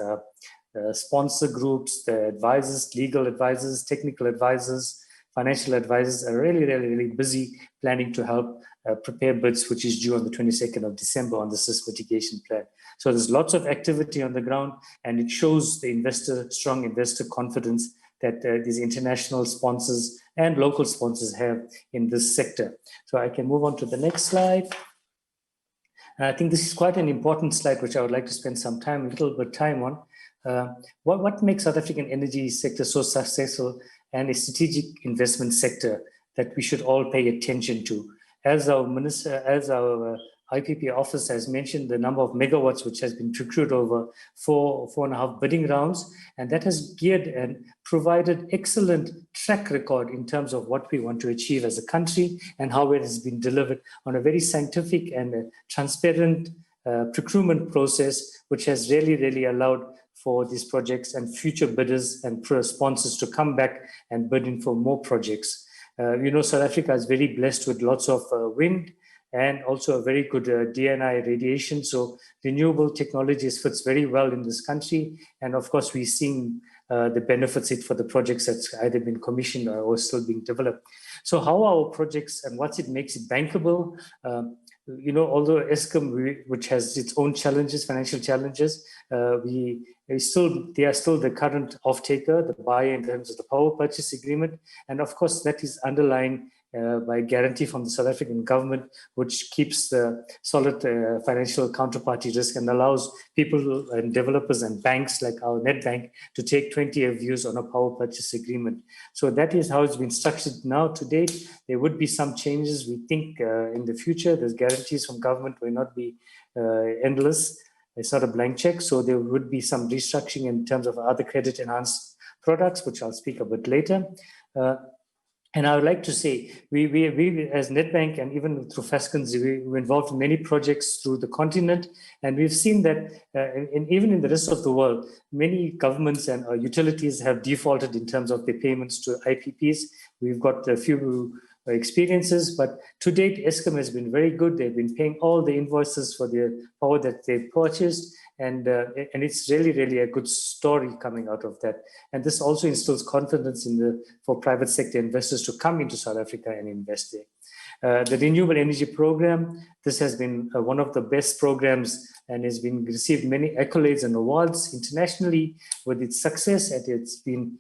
sponsor groups, the advisors, legal advisors, technical advisors, financial advisors are really busy planning to help prepare bids, which is due on the 22nd of December on the risk mitigation plan. So there's lots of activity on the ground, and it shows the strong investor confidence that these international sponsors and local sponsors have in this sector. So I can move on to the next slide. And I think this is quite an important slide, which I would like to spend some time, a little bit of time on. What makes South African energy sector so successful and a strategic investment sector that we should all pay attention to? As our IPP office has mentioned, the number of megawatts which has been procured over 4.5 bidding rounds, and that has geared and provided excellent track record in terms of what we want to achieve as a country and how it has been delivered on a very scientific and transparent procurement process, which has really allowed for these projects and future bidders and sponsors to come back and bid in for more projects. South Africa is very blessed with lots of wind and also a very good DNI radiation. So renewable technologies fits very well in this country. And of course, we're seeing the benefits for the projects that's either been commissioned or still being developed. So how are our projects and what makes it bankable? Although Eskom, which has its own challenges, financial challenges, they are still the current off-taker, the buyer in terms of the power purchase agreement. And of course, that is underlined by guarantee from the South African government, which keeps the solid financial counterparty risk and allows people and developers and banks like our Nedbank to take 20-year views on a power purchase agreement. So that is how it's been structured now to date. There would be some changes, we think, in the future. There's guarantees from government will not be endless. It's not a blank check. So there would be some restructuring in terms of other credit enhanced products, which I'll speak a bit later. And I would like to say, we as Nedbank and even through Fasken, we're involved in many projects through the continent. And we've seen that even in the rest of the world, many governments and utilities have defaulted in terms of their payments to IPPs. We've got a few experiences, but to date, Eskom has been very good. They've been paying all the invoices for the power that they've purchased. And it's really a good story coming out of that. And this also instills confidence for private sector investors to come into South Africa and invest there. The renewable energy program, this has been one of the best programs and has been received many accolades and awards internationally with its success. And it's been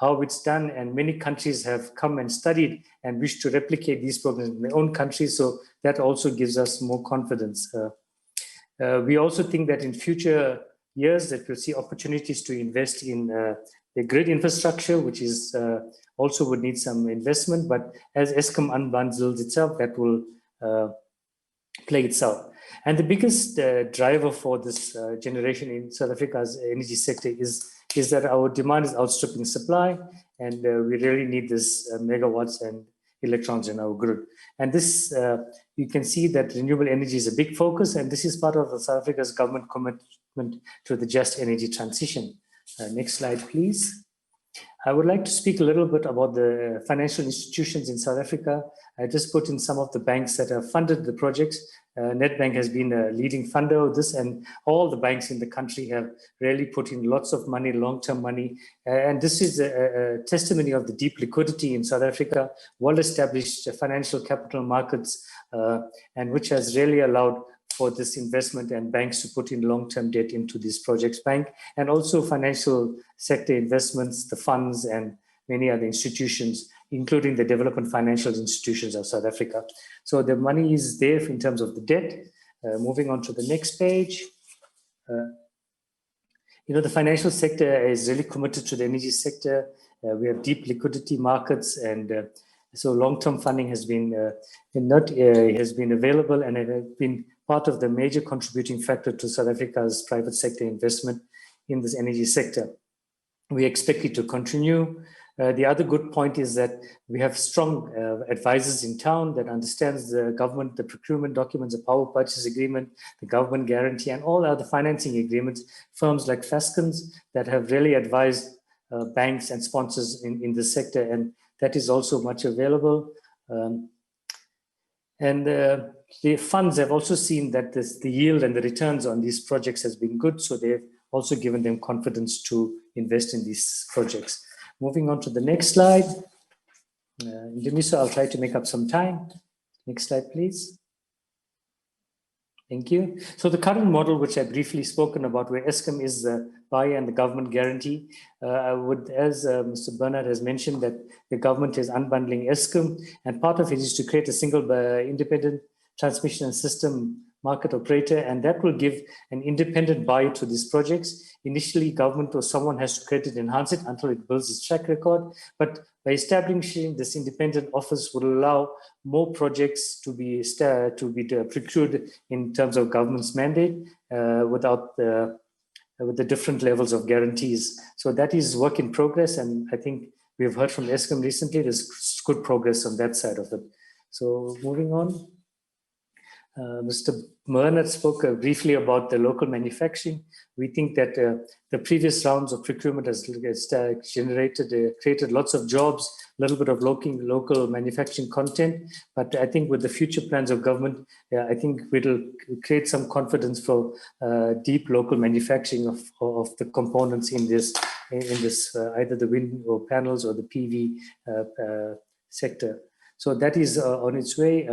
how it's done, and many countries have come and studied and wish to replicate these programs in their own countries. So that also gives us more confidence. We also think that in future years that we'll see opportunities to invest in the grid infrastructure, which is also would need some investment. But as Eskom unbundles itself, that will play itself. And the biggest driver for this generation in South Africa's energy sector is that our demand is outstripping supply, and we really need this megawatts and electrons in our grid. And this, you can see that renewable energy is a big focus, and this is part of South Africa's government commitment to the just energy transition. Next slide, please. I would like to speak a little bit about the financial institutions in South Africa. I just put in some of the banks that have funded the projects. Nedbank has been a leading funder of this, and all the banks in the country have really put in lots of money, long-term money. And this is a testimony of the deep liquidity in South Africa, well-established financial capital markets, and which has really allowed for this investment and banks to put in long-term debt into these projects bank, and also financial sector investments, the funds and many other institutions, including the development financial institutions of South Africa. So the money is there in terms of the debt. Moving on to the next page. The financial sector is really committed to the energy sector. We have deep liquidity markets, and so long-term funding has been available, and it has been part of the major contributing factor to South Africa's private sector investment in this energy sector. We expect it to continue. The other good point is that we have strong advisors in town that understands the government, the procurement documents, the power purchase agreement, the government guarantee, and all other financing agreements, firms like Fasken that have really advised banks and sponsors in the sector, and that is also much available. And the funds have also seen that the yield and the returns on these projects has been good, so they've also given them confidence to invest in these projects. Moving on to the next slide. Ndumiso, I'll try to make up some time. Next slide, please. Thank you. So the current model, which I briefly spoken about, where Eskom is the buyer and the government guarantee, I would, as Mr. Bernard has mentioned, that the government is unbundling Eskom, and part of it is to create a single independent transmission and system market operator, and that will give an independent buyer to these projects. Initially, government or someone has to create it, enhance it until it builds its track record. But by establishing this independent office would allow more projects to be procured in terms of government's mandate without with the different levels of guarantees. So that is work in progress, and I think we have heard from Eskom recently. There's good progress on that side of it. So moving on. Mr. Bernard spoke briefly about the local manufacturing. We think that the previous rounds of procurement has created lots of jobs, a little bit of local manufacturing content. But I think with the future plans of government, I think it'll create some confidence for deep local manufacturing of the components in this either the wind or panels or the PV sector. So that is on its way.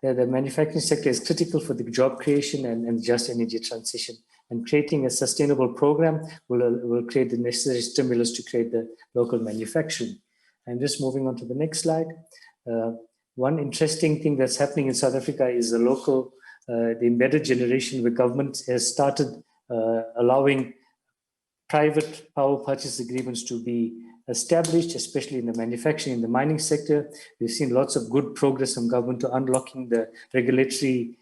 The manufacturing sector is critical for the job creation and just energy transition. And creating a sustainable program will create the necessary stimulus to create the local manufacturing. And just moving on to the next slide. One interesting thing that's happening in South Africa is the embedded generation, where government has started allowing private power purchase agreements to be established, especially in the manufacturing, in the mining sector. We've seen lots of good progress from government to unlocking the regulatory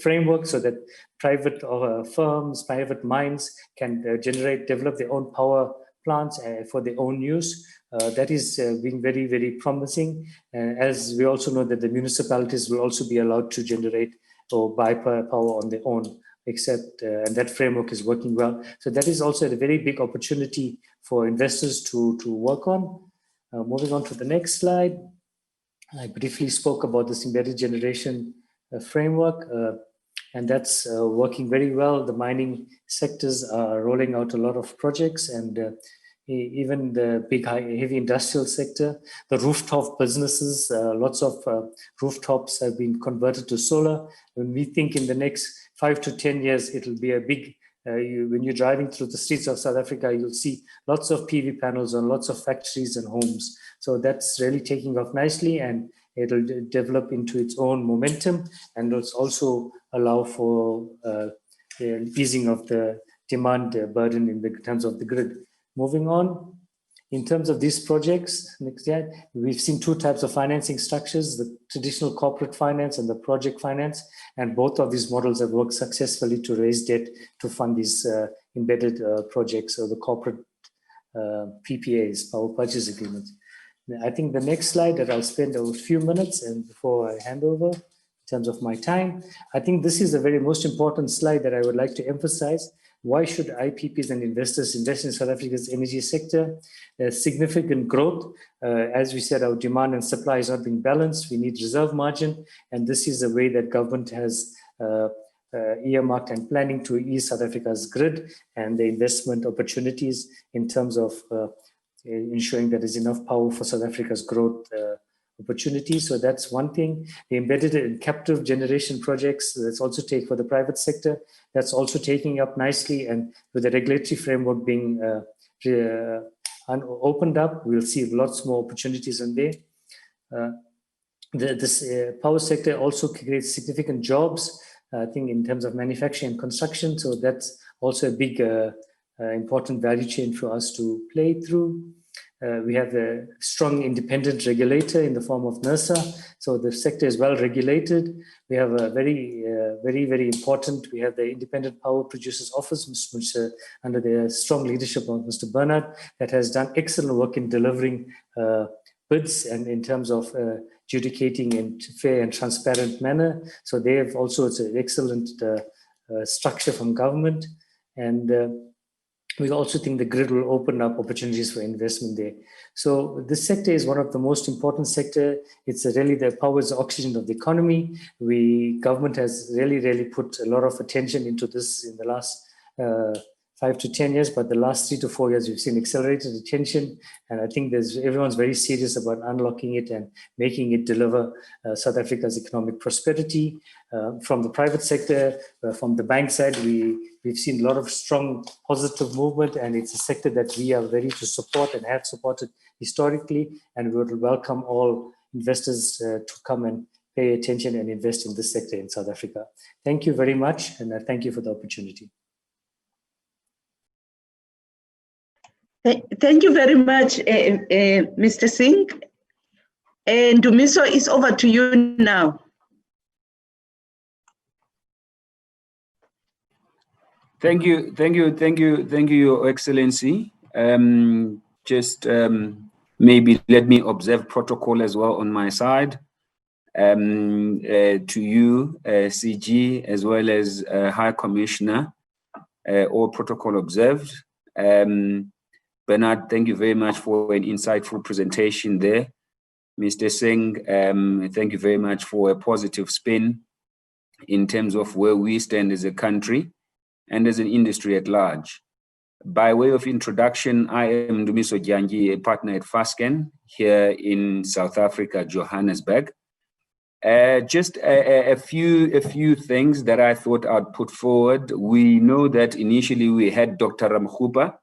framework so that private firms, private mines can develop their own power plants for their own use. That is being very, very promising. As we also know that the municipalities will also be allowed to generate or buy power on their own, and that framework is working well. So that is also a very big opportunity for investors to work on. Moving on to the next slide. I briefly spoke about this embedded generation framework, and that's working very well. The mining sectors are rolling out a lot of projects, and even the big heavy industrial sector, the rooftop businesses, lots of rooftops have been converted to solar. When we think in the next 5 to 10 years, it'll be a big, when you're driving through the streets of South Africa, you'll see lots of PV panels on lots of factories and homes. So that's really taking off nicely, and it'll develop into its own momentum, and it'll also allow for the easing of the demand burden in terms of the grid. Moving on, in terms of these projects, next slide, we've seen two types of financing structures, the traditional corporate finance and the project finance, and both of these models have worked successfully to raise debt to fund these embedded projects, or the corporate PPAs, power purchase agreements. I think the next slide that I'll spend a few minutes and before I hand over in terms of my time, I think this is the very most important slide that I would like to emphasize. Why should IPPs and investors invest in South Africa's energy sector? There's significant growth. As we said, our demand and supply is not being balanced. We need reserve margin. And this is the way that government has earmarked and planning to ease South Africa's grid and the investment opportunities in terms of ensuring that there's enough power for South Africa's growth opportunities. So that's one thing. The embedded and captive generation projects, that's also take for the private sector. That's also taking up nicely, and with the regulatory framework being opened up, we'll see lots more opportunities in there. This power sector also creates significant jobs, I think, in terms of manufacturing and construction. So that's also a big, important value chain for us to play through. We have a strong independent regulator in the form of NERSA. So the sector is well regulated. We have a very important, we have the Independent Power Producers Office, which under the strong leadership of Mr. Bernard, that has done excellent work in delivering bids and in terms of adjudicating in fair and transparent manner. So they have also, it's an excellent structure from government. And we also think the grid will open up opportunities for investment there. So this sector is one of the most important sector. It's really the power is the oxygen of the economy. Government has really put a lot of attention into this in the last 5 to 10 years, but the last 3 to 4 years, we've seen accelerated attention. And I think everyone's very serious about unlocking it and making it deliver South Africa's economic prosperity. From the private sector, from the bank side, we've seen a lot of strong positive movement, and it's a sector that we are ready to support and have supported historically. And we would welcome all investors to come and pay attention and invest in this sector in South Africa. Thank you very much, and I thank you for the opportunity. Thank you very much, Mr. Singh. And Ndumiso, is over to you now. Thank you, Your Excellency. Maybe let me observe protocol as well on my side. To you, CG, as well as High Commissioner, all protocol observed. Bernard, thank you very much for an insightful presentation there. Mr. Singh, thank you very much for a positive spin in terms of where we stand as a country and as an industry at large. By way of introduction, I am Ndumiso, a partner at Fasken here in South Africa, Johannesburg. Just a few things that I thought I'd put forward. We know that initially we had Dr. Ramokgopa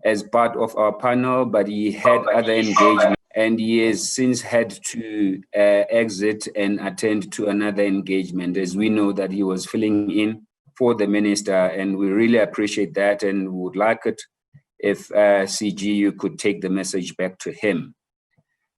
as part of our panel, but he had other engagement, and he has since had to exit and attend to another engagement, as we know that he was filling in for the minister, and we really appreciate that, and would like it if CG, you could take the message back to him.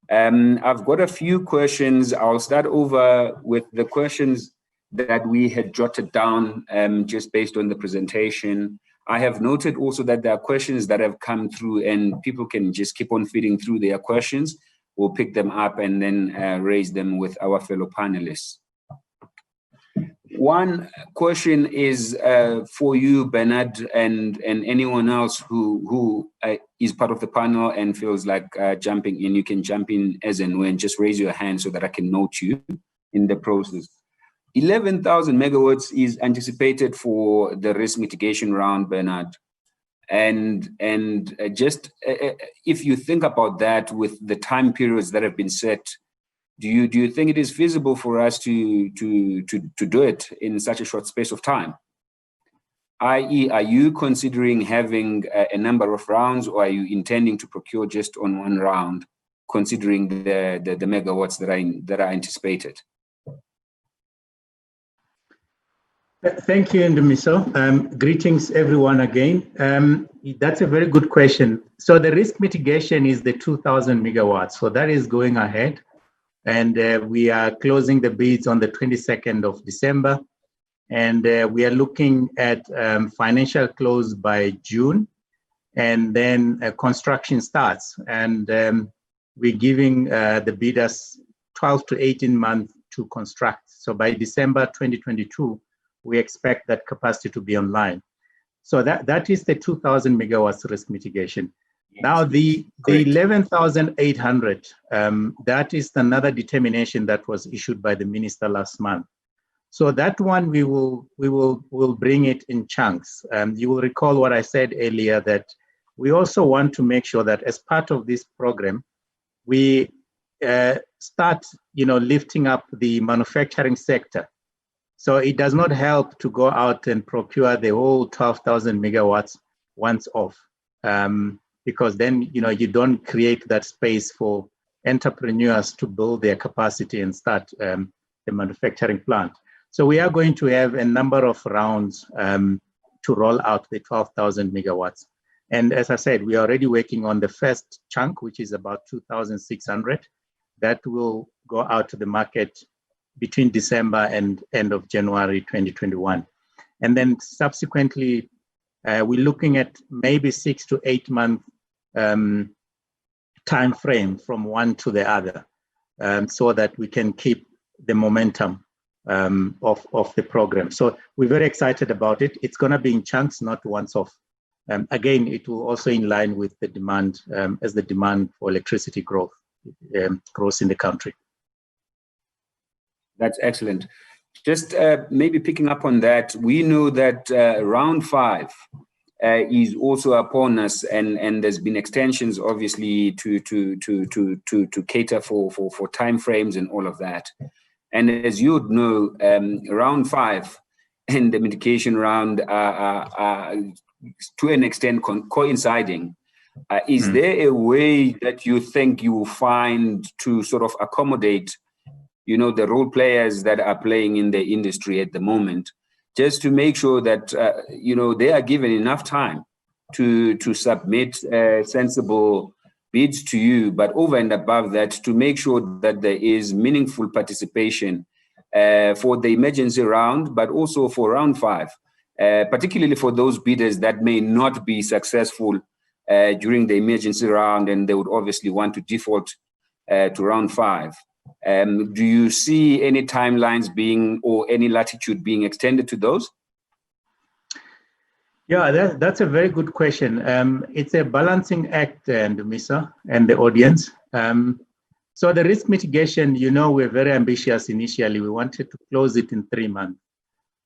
I've got a few questions. I'll start over with the questions that we had jotted down just based on the presentation. I have noted also that there are questions that have come through, and people can just keep on feeding through their questions. We'll pick them up and then raise them with our fellow panelists. One question is for you, Bernard, and anyone else who is part of the panel and feels like jumping in. You can jump in as and when. Just raise your hand so that I can note you in the process. 11,000 megawatts is anticipated for the risk mitigation round, Bernard. And just if you think about that with the time periods that have been set, do you think it is feasible for us to do it in such a short space of time? i.e., are you considering having a number of rounds, or are you intending to procure just on one round, considering the megawatts that are anticipated? Thank you, Ndumiso. Greetings, everyone, again. That's a very good question. So the risk mitigation is the 2,000 megawatts. So that is going ahead. And we are closing the bids on the 22nd of December. And we are looking at financial close by June. And then construction starts. And we're giving the bidders 12 to 18 months to construct. So by December 2022, we expect that capacity to be online. So that is the 2,000 megawatts risk mitigation. Now the 11,800, that is another determination that was issued by the minister last month. So that one we will bring it in chunks. You will recall what I said earlier, that we also want to make sure that as part of this program, we start lifting up the manufacturing sector. So it does not help to go out and procure the whole 12,000 megawatts once off, because then you don't create that space for entrepreneurs to build their capacity and start the manufacturing plant. So we are going to have a number of rounds to roll out the 12,000 megawatts. And as I said, we are already working on the first chunk, which is about 2,600. That will go out to the market between December and end of January 2021. And then subsequently, we're looking at maybe 6 to 8 month time frame from one to the other, so that we can keep the momentum of the program. So we're very excited about it. It's going to be in chunks, not once off. Again, it will also in line with the demand, as the demand for electricity grows in the country. That's excellent. Just maybe picking up on that, we know that round 5 is also upon us, and there's been extensions obviously to cater for timeframes and all of that. And as you would know, round 5 and the mitigation round are to an extent coinciding. Is there a way that you think you will find to sort of accommodate, you know, the role players that are playing in the industry at the moment, just to make sure that, you know, they are given enough time to submit sensible bids to you, but over and above that, to make sure that there is meaningful participation for the emergency round, but also for round 5, particularly for those bidders that may not be successful during the emergency round, and they would obviously want to default to round 5. Do you see any timelines being, or any latitude being extended to those? Yeah, that's a very good question. It's a balancing act, Ndumiso and the audience. So the risk mitigation, you know, we're very ambitious initially. We wanted to close it in 3 months.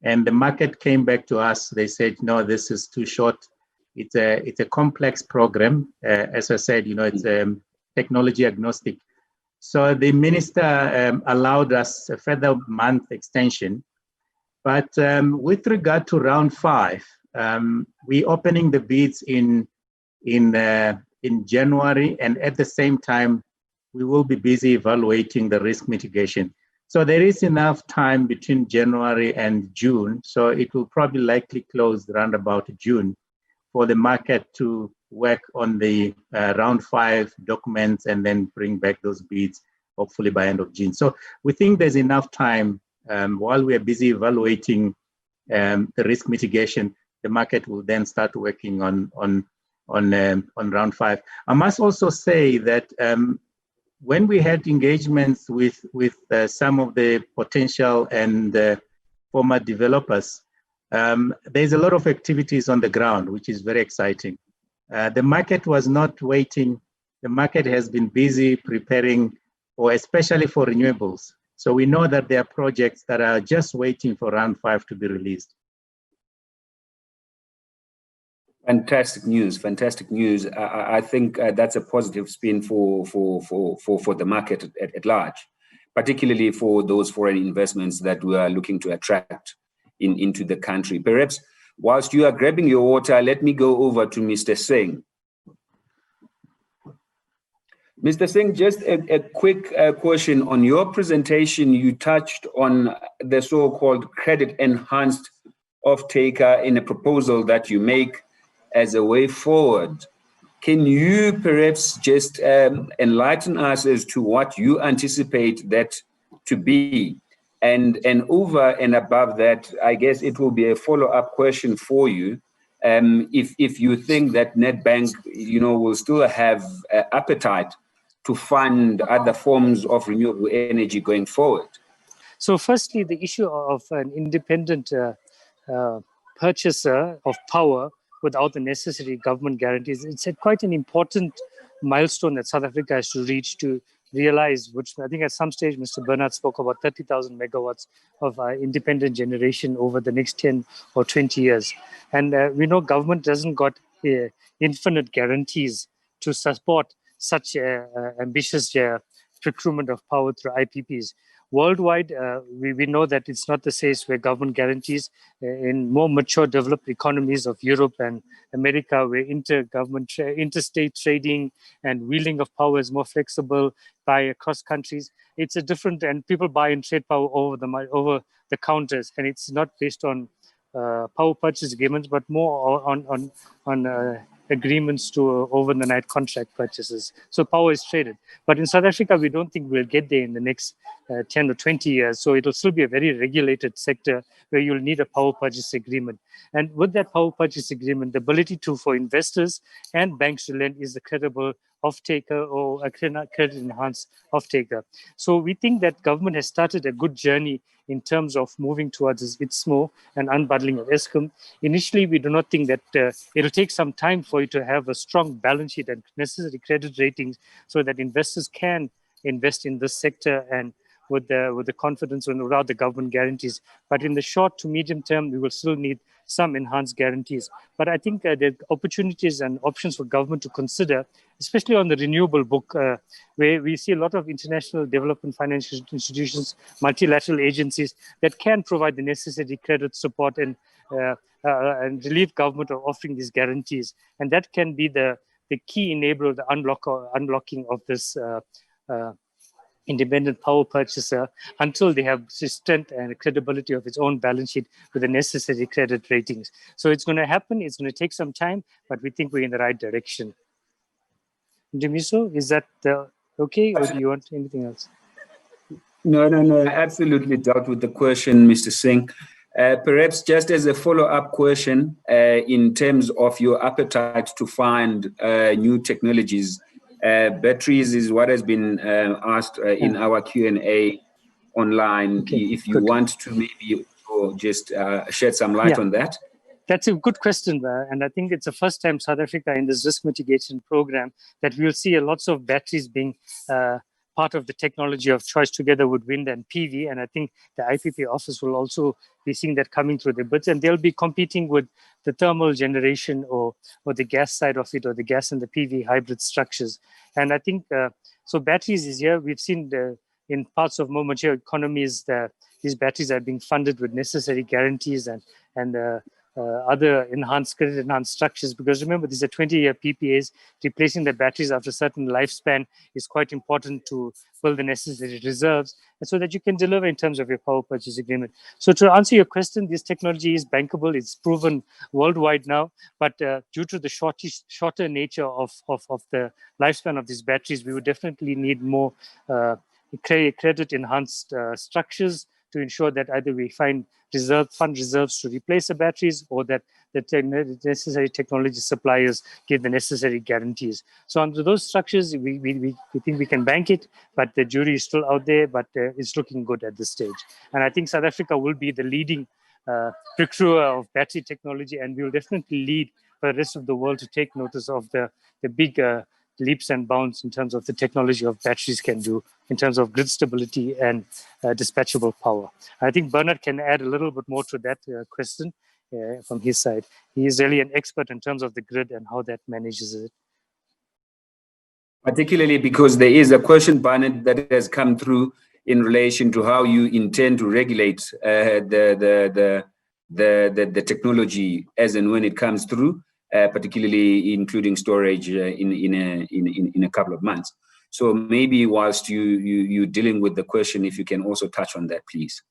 And the market came back to us. They said, no, this is too short. It's a complex program. As I said, you know, it's technology agnostic. So the minister allowed us a further month extension. But with regard to round 5, we're opening the bids in January, and at the same time, we will be busy evaluating the risk mitigation. So there is enough time between January and June. So it will probably likely close around about June for the market to work on the round 5 documents and then bring back those bids, hopefully by end of June. So we think there's enough time while we are busy evaluating the risk mitigation. The market will then start working on round 5. I must also say that when we had engagements with some of the potential and former developers, there's a lot of activities on the ground, which is very exciting. The market was not waiting. The market has been busy preparing, or especially for renewables. So we know that there are projects that are just waiting for round 5 to be released. Fantastic news, fantastic news. I think that's a positive spin for the market at large, particularly for those foreign investments that we are looking to attract into the country. Perhaps whilst you are grabbing your water, let me go over to Mr. Singh. Mr. Singh, just a quick question. On your presentation, you touched on the so-called credit-enhanced off-taker in a proposal that you make as a way forward. Can you perhaps just enlighten us as to what you anticipate that to be? And over and above that, I guess it will be a follow-up question for you. If you think that Nedbank, you know, will still have appetite to fund other forms of renewable energy going forward. So firstly, the issue of an independent purchaser of power without the necessary government guarantees, it's quite an important milestone that South Africa has to reach to realize, which I think at some stage Mr. Bernard spoke about 30,000 megawatts of independent generation over the next 10 or 20 years. And we know government doesn't got infinite guarantees to support such ambitious procurement of power through IPPs. Worldwide, we know that it's not the case where government guarantees. In more mature developed economies of Europe and America, where interstate trading and wheeling of power is more flexible by across countries, it's a different, and people buy and trade power over the counters, and it's not based on power purchase agreements, but more on agreements to over-the-night contract purchases. So power is traded. But in South Africa, we don't think we'll get there in the next 10 or 20 years. So it'll still be a very regulated sector where you'll need a power purchase agreement. And with that power purchase agreement, the ability for investors and banks to lend is a credible off-taker or a credit-enhanced off-taker. So we think that government has started a good journey in terms of moving towards ITSMO and unbundling of Eskom. Initially, we do not think that it'll take some time for you to have a strong balance sheet and necessary credit ratings so that investors can invest in this sector and with the confidence and without the government guarantees. But in the short to medium term, we will still need some enhanced guarantees. But I think there are opportunities and options for government to consider, especially on the renewable book, where we see a lot of international development financial institutions, multilateral agencies that can provide the necessary credit support and relieve government of offering these guarantees. And that can be the key enabler, the unlocking of this independent power purchaser until they have strength and credibility of its own balance sheet with the necessary credit ratings. So it's going to happen. It's going to take some time, but we think we're in the right direction. Ndumiso, is that okay, or do you want anything else? No, absolutely dealt with the question, Mr. Singh. Perhaps just as a follow-up question, in terms of your appetite to find new technologies, batteries is what has been asked in our Q&A online. Okay, if you want to maybe just shed some light on that. That's a good question, and I think it's the first time South Africa in this risk mitigation program that we'll see lots of batteries being part of the technology of choice together with wind and PV. And I think the IPP office will also be seeing that coming through the bids, and they'll be competing with the thermal generation or the gas side of it, or the gas and the PV hybrid structures. And I think, so batteries is here. We've seen in parts of more mature economies that these batteries are being funded with necessary guarantees and other credit enhanced structures, because remember, these are 20-year PPAs. Replacing the batteries after a certain lifespan is quite important to build the necessary reserves, and so that you can deliver in terms of your power purchase agreement. So to answer your question, this technology is bankable. It's proven worldwide now, but due to the shorter nature of the lifespan of these batteries, we would definitely need more credit enhanced structures to ensure that either we find fund reserves to replace the batteries, or that the necessary technology suppliers give the necessary guarantees. So under those structures, we think we can bank it, but the jury is still out there, but it's looking good at this stage. And I think South Africa will be the leading procurer of battery technology, and we will definitely lead for the rest of the world to take notice of the big leaps and bounds in terms of the technology of batteries can do in terms of grid stability and dispatchable power. I think Bernard can add a little bit more to that question from his side. He is really an expert in terms of the grid and how that manages it. Particularly because there is a question, Bernard, that has come through in relation to how you intend to regulate the technology as and when it comes through. Particularly including storage in a couple of months. So maybe whilst you're dealing with the question, if you can also touch on that, please.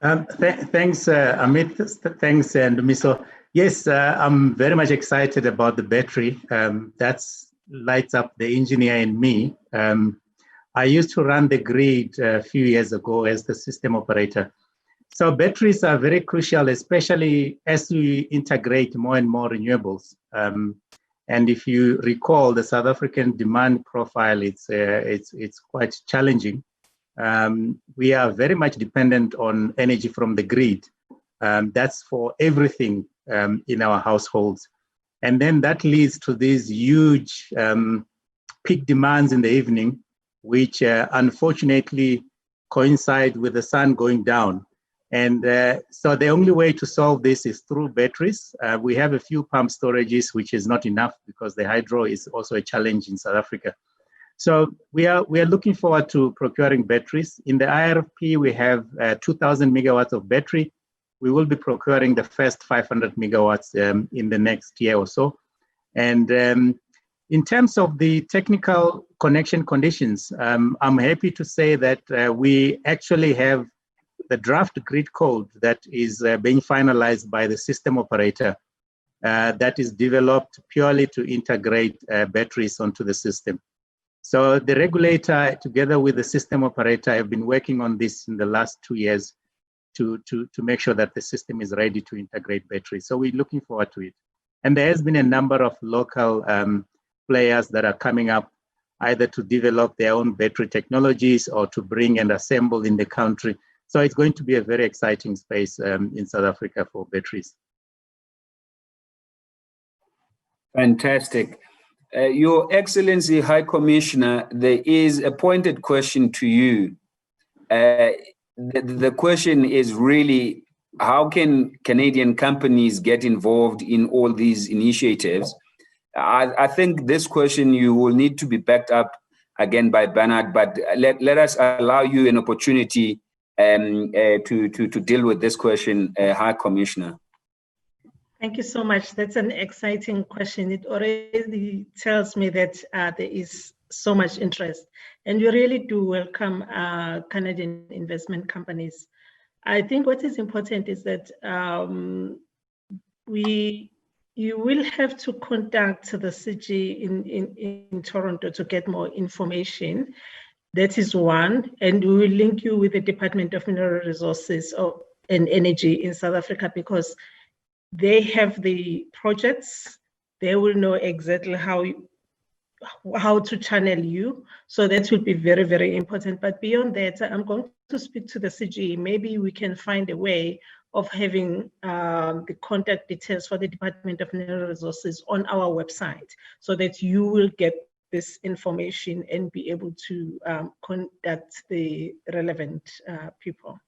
Thanks, Amith. Thanks, Ndumiso. Yes, I'm very much excited about the battery. That lights up the engineer in me. I used to run the grid a few years ago as the system operator. So batteries are very crucial, especially as we integrate more and more renewables. And if you recall, the South African demand profile, it's quite challenging. We are very much dependent on energy from the grid. That's for everything in our households. And then that leads to these huge peak demands in the evening, which unfortunately coincide with the sun going down. And so the only way to solve this is through batteries. We have a few pump storages, which is not enough because the hydro is also a challenge in South Africa. So we are looking forward to procuring batteries. In the IRP, we have 2,000 megawatts of battery. We will be procuring the first 500 megawatts in the next year or so. And in terms of the technical connection conditions, I'm happy to say that we actually have the draft grid code that is being finalized by the system operator that is developed purely to integrate batteries onto the system. So the regulator, together with the system operator, have been working on this in the last 2 years to make sure that the system is ready to integrate batteries. So we're looking forward to it. And there has been a number of local players that are coming up either to develop their own battery technologies or to bring and assemble in the country. So it's going to be a very exciting space in South Africa for batteries. Fantastic. Your Excellency, High Commissioner, there is a pointed question to you. The question is really, how can Canadian companies get involved in all these initiatives? I think this question you will need to be backed up again by Bernard, but let us allow you an opportunity to deal with this question, High Commissioner. Thank you so much. That's an exciting question. It already tells me that there is so much interest, and we really do welcome Canadian investment companies. I think what is important is that you will have to contact the CG in Toronto to get more information. That is one, and we will link you with the Department of Mineral Resources and Energy in South Africa, because they have the projects. They will know exactly how to channel you. So that will be very, very important. But beyond that, I'm going to speak to the CG. Maybe we can find a way of having the contact details for the Department of Mineral Resources on our website, so that you will get this information and be able to contact the relevant people.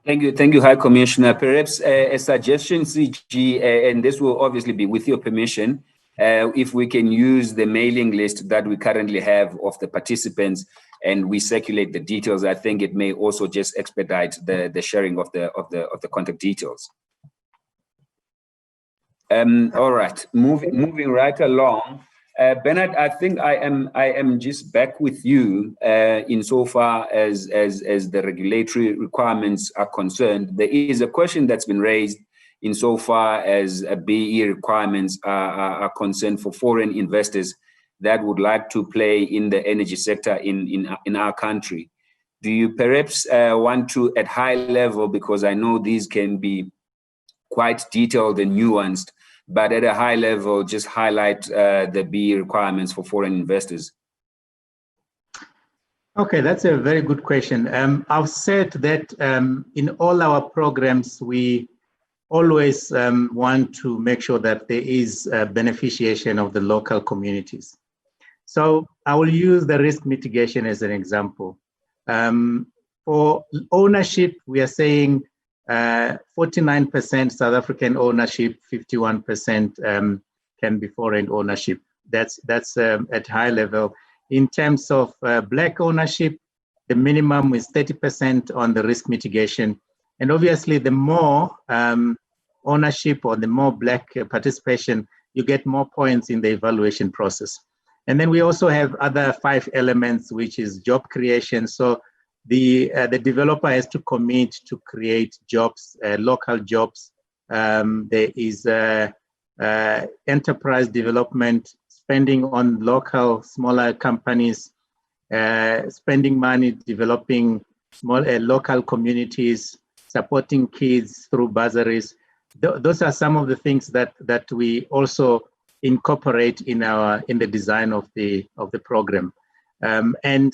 Thank you, High Commissioner. Perhaps a suggestion, CG, and this will obviously be with your permission, if we can use the mailing list that we currently have of the participants and we circulate the details, I think it may also just expedite the sharing of the contact details. All right, moving right along. Bernard, I think I am just back with you insofar as the regulatory requirements are concerned. There is a question that's been raised insofar as BE requirements are concerned for foreign investors that would like to play in the energy sector in our country. Do you perhaps want to, at high level, because I know these can be quite detailed and nuanced, but at a high level, just highlight the BE requirements for foreign investors? Okay, that's a very good question. I've said that in all our programs, we always want to make sure that there is beneficiation of the local communities. So I will use the risk mitigation as an example. For ownership, we are saying 49% South African ownership, 51% can be foreign ownership. That's at high level. In terms of Black ownership, the minimum is 30% on the risk mitigation. And obviously, the more ownership or the more Black participation, you get more points in the evaluation process. And then we also have other 5 elements, which is job creation. So the developer has to commit to create jobs, local jobs. There is enterprise development, spending on local, smaller companies, spending money developing small local communities, supporting kids through bursaries. Those are some of the things that we also incorporate in the design of the program. And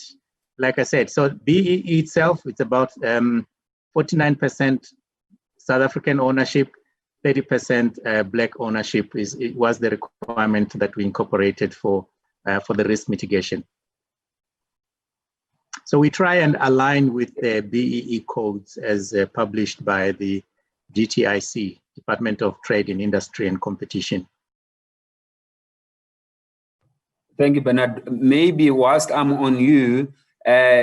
like I said, so BE itself, it's about 49% South African ownership, 30% Black ownership was the requirement that we incorporated for the risk mitigation. So we try and align with the BEE codes as published by the DTIC, Department of Trade in Industry and Competition. Thank you, Bernard. Maybe whilst I'm on you,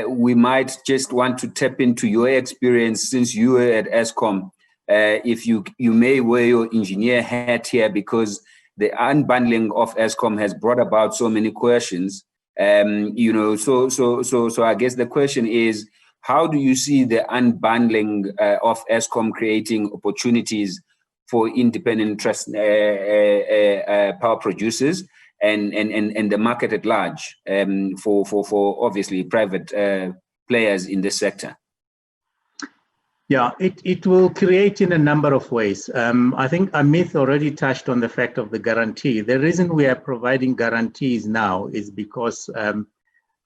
we might just want to tap into your experience since you were at Eskom. If you may wear your engineer hat here, because the unbundling of Eskom has brought about so many questions. So I guess the question is, how do you see the unbundling of Eskom creating opportunities for independent power producers and the market at large for obviously private players in this sector? Yeah, it will create in a number of ways. I think Amith already touched on the fact of the guarantee. The reason we are providing guarantees now is because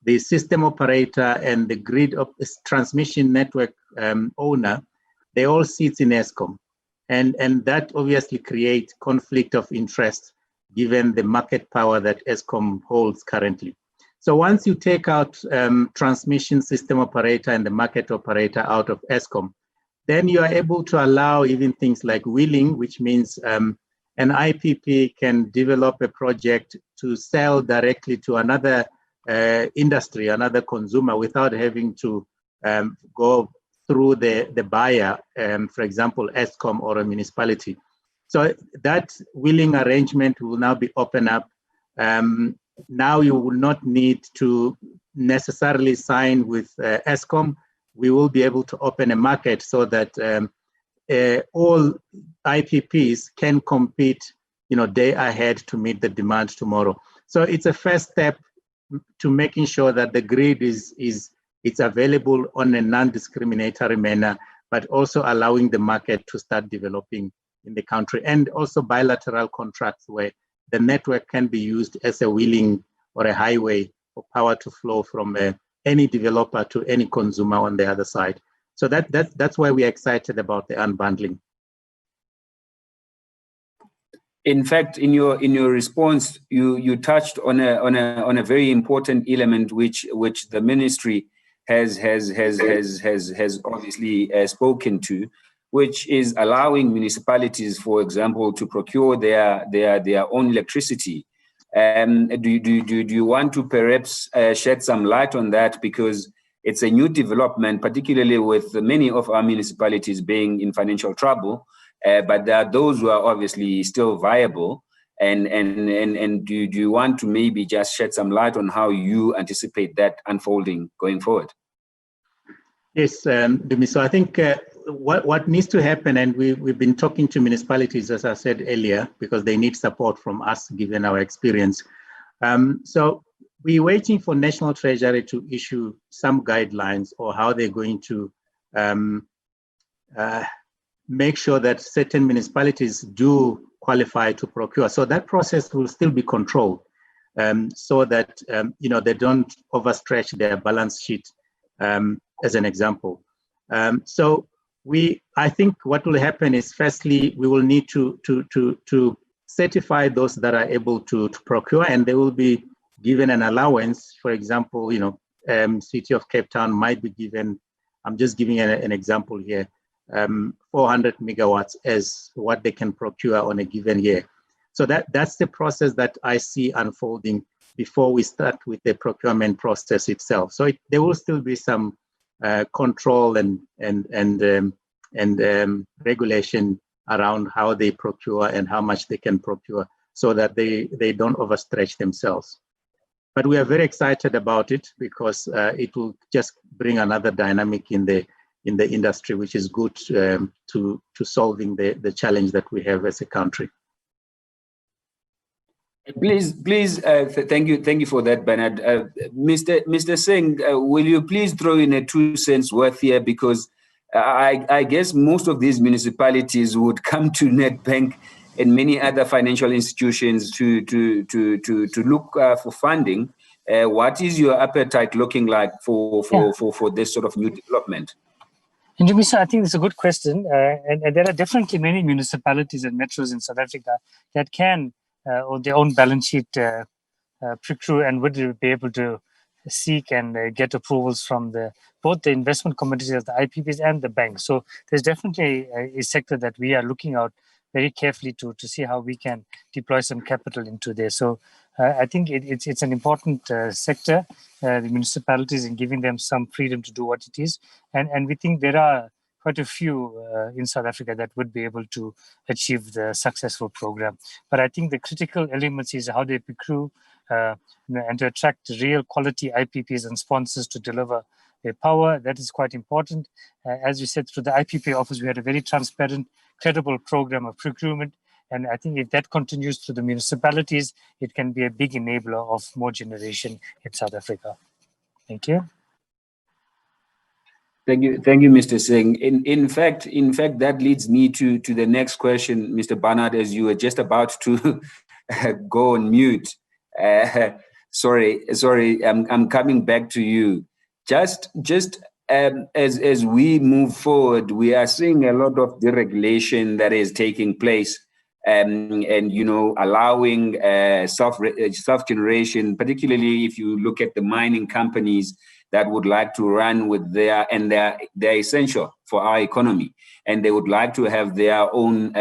the system operator and the grid of this transmission network owner, they all sit in Eskom. And that obviously creates conflict of interest given the market power that Eskom holds currently. So once you take out transmission system operator and the market operator out of Eskom, then you are able to allow even things like wheeling, which means an IPP can develop a project to sell directly to another industry, another consumer, without having to go through the buyer, for example, Eskom or a municipality. So that wheeling arrangement will now be opened up. Now you will not need to necessarily sign with Eskom. We will be able to open a market so that all IPPs can compete, day ahead to meet the demand tomorrow. So it's a first step to making sure that the grid it's available on a non-discriminatory manner, but also allowing the market to start developing in the country, and also bilateral contracts where the network can be used as a wheeling or a highway for power to flow from any developer to any consumer on the other side. So that's why we're excited about the unbundling. In fact, in your response, you touched on a very important element which the ministry has obviously spoken to, which is allowing municipalities, for example, to procure their own electricity. Do you want to perhaps shed some light on that, because it's a new development, particularly with many of our municipalities being in financial trouble, but there are those who are obviously still viable. And do you want to maybe just shed some light on how you anticipate that unfolding going forward? Yes, Ndumiso, I think what needs to happen, and we've been talking to municipalities, as I said earlier, because they need support from us given our experience. So we're waiting for National Treasury to issue some guidelines or how they're going to make sure that certain municipalities do qualify to procure. So that process will still be controlled, so that they don't overstretch their balance sheet, as an example. So I think what will happen is, firstly, we will need to certify those that are able to procure, and they will be given an allowance. For example, City of Cape Town might be given, I'm just giving an example here, 400 megawatts as what they can procure on a given year. So that's the process that I see unfolding before we start with the procurement process itself. So there will still be some control and regulation around how they procure and how much they can procure, so that they don't overstretch themselves. But we are very excited about it, because it will just bring another dynamic in the industry, which is good to solving the challenge that we have as a country. Please, thank you for that, Bernard. Mr. Singh, will you please throw in a 2 cents worth here, because I guess most of these municipalities would come to Nedbank and many other financial institutions to look for funding. What is your appetite looking like for this sort of new development? Ndumiso, I think it's a good question, and there are definitely many municipalities and metros in South Africa that can, on their own balance sheet, procure and would be able to seek and get approvals from both the investment committees of the IPPs and the banks. So there's definitely a sector that we are looking out very carefully to see how we can deploy some capital into there. So I think it's an important sector, the municipalities, and giving them some freedom to do what it is. And we think there are quite a few in South Africa that would be able to achieve the successful program. But I think the critical elements is how they procure and to attract real quality IPPs and sponsors to deliver their power. That is quite important. As we said, through the IPP office, we had a very transparent, credible program of procurement. And I think if that continues through the municipalities, it can be a big enabler of more generation in South Africa. Thank you. Thank you, Mr. Singh. In fact, that leads me to the next question, Mr. Bernard, as you were just about to go on mute. Sorry, I'm coming back to you. Just as we move forward, we are seeing a lot of deregulation that is taking place, and allowing self-generation, particularly if you look at the mining companies that would like to run with they're essential for our economy, and they would like to have their own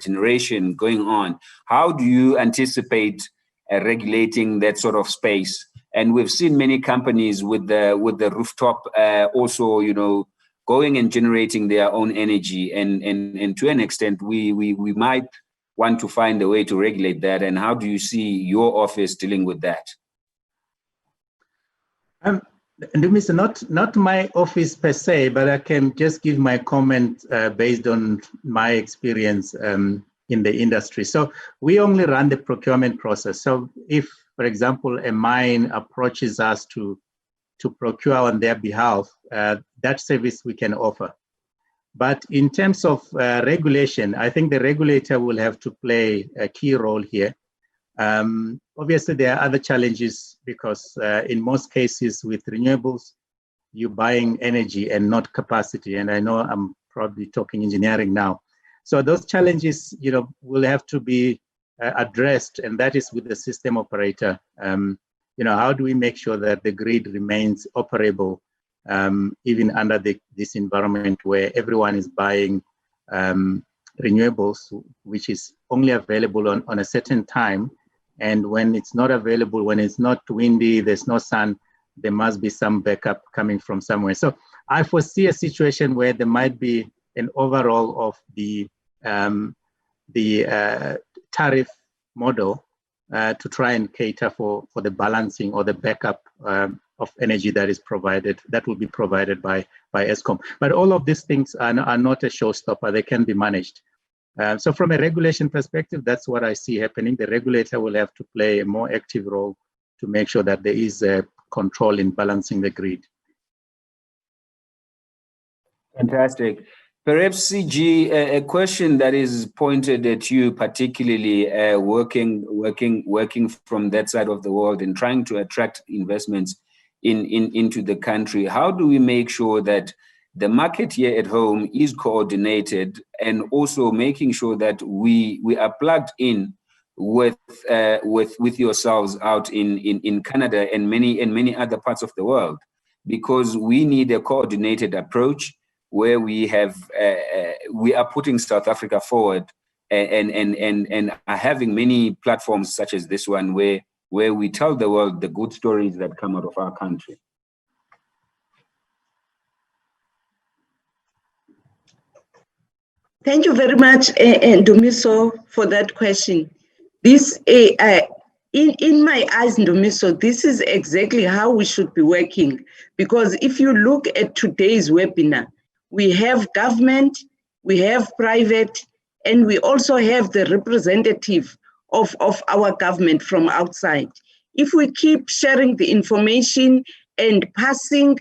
generation going on. How do you anticipate regulating that sort of space? And we've seen many companies with the rooftop also, going and generating their own energy, and to an extent, we might want to find a way to regulate that. And how do you see your office dealing with that? Ndumiso, not my office per se, but I can just give my comment based on my experience in the industry. So we only run the procurement process. So if, for example, a mine approaches us to procure on their behalf, that service we can offer. But in terms of regulation, I think the regulator will have to play a key role here. Obviously, there are other challenges because in most cases with renewables, you're buying energy and not capacity. And I know I'm probably talking engineering now. So those challenges, will have to be addressed, and that is with the system operator. How do we make sure that the grid remains operable even under this environment where everyone is buying renewables, which is only available on a certain time. And when it's not available, when it's not windy, there's no sun, there must be some backup coming from somewhere. So I foresee a situation where there might be an overall of the tariff model to try and cater for the balancing or the backup of energy that is provided, that will be provided by Eskom. But all of these things are not a showstopper, they can be managed. So from a regulation perspective, that's what I see happening. The regulator will have to play a more active role to make sure that there is a control in balancing the grid. Fantastic. Perhaps CG, a question that is pointed at you, particularly working from that side of the world and trying to attract investments into the country. How do we make sure that the market here at home is coordinated, and also making sure that we are plugged in with yourselves out in Canada and many other parts of the world? Because we need a coordinated approach where we are putting South Africa forward and are having many platforms such as this one where we tell the world the good stories that come out of our country. Thank you very much, Ndumiso, for that question. This, in my eyes, Ndumiso, this is exactly how we should be working. Because if you look at today's webinar, we have government, we have private, and we also have the representative of our government from outside. If we keep sharing the information and passing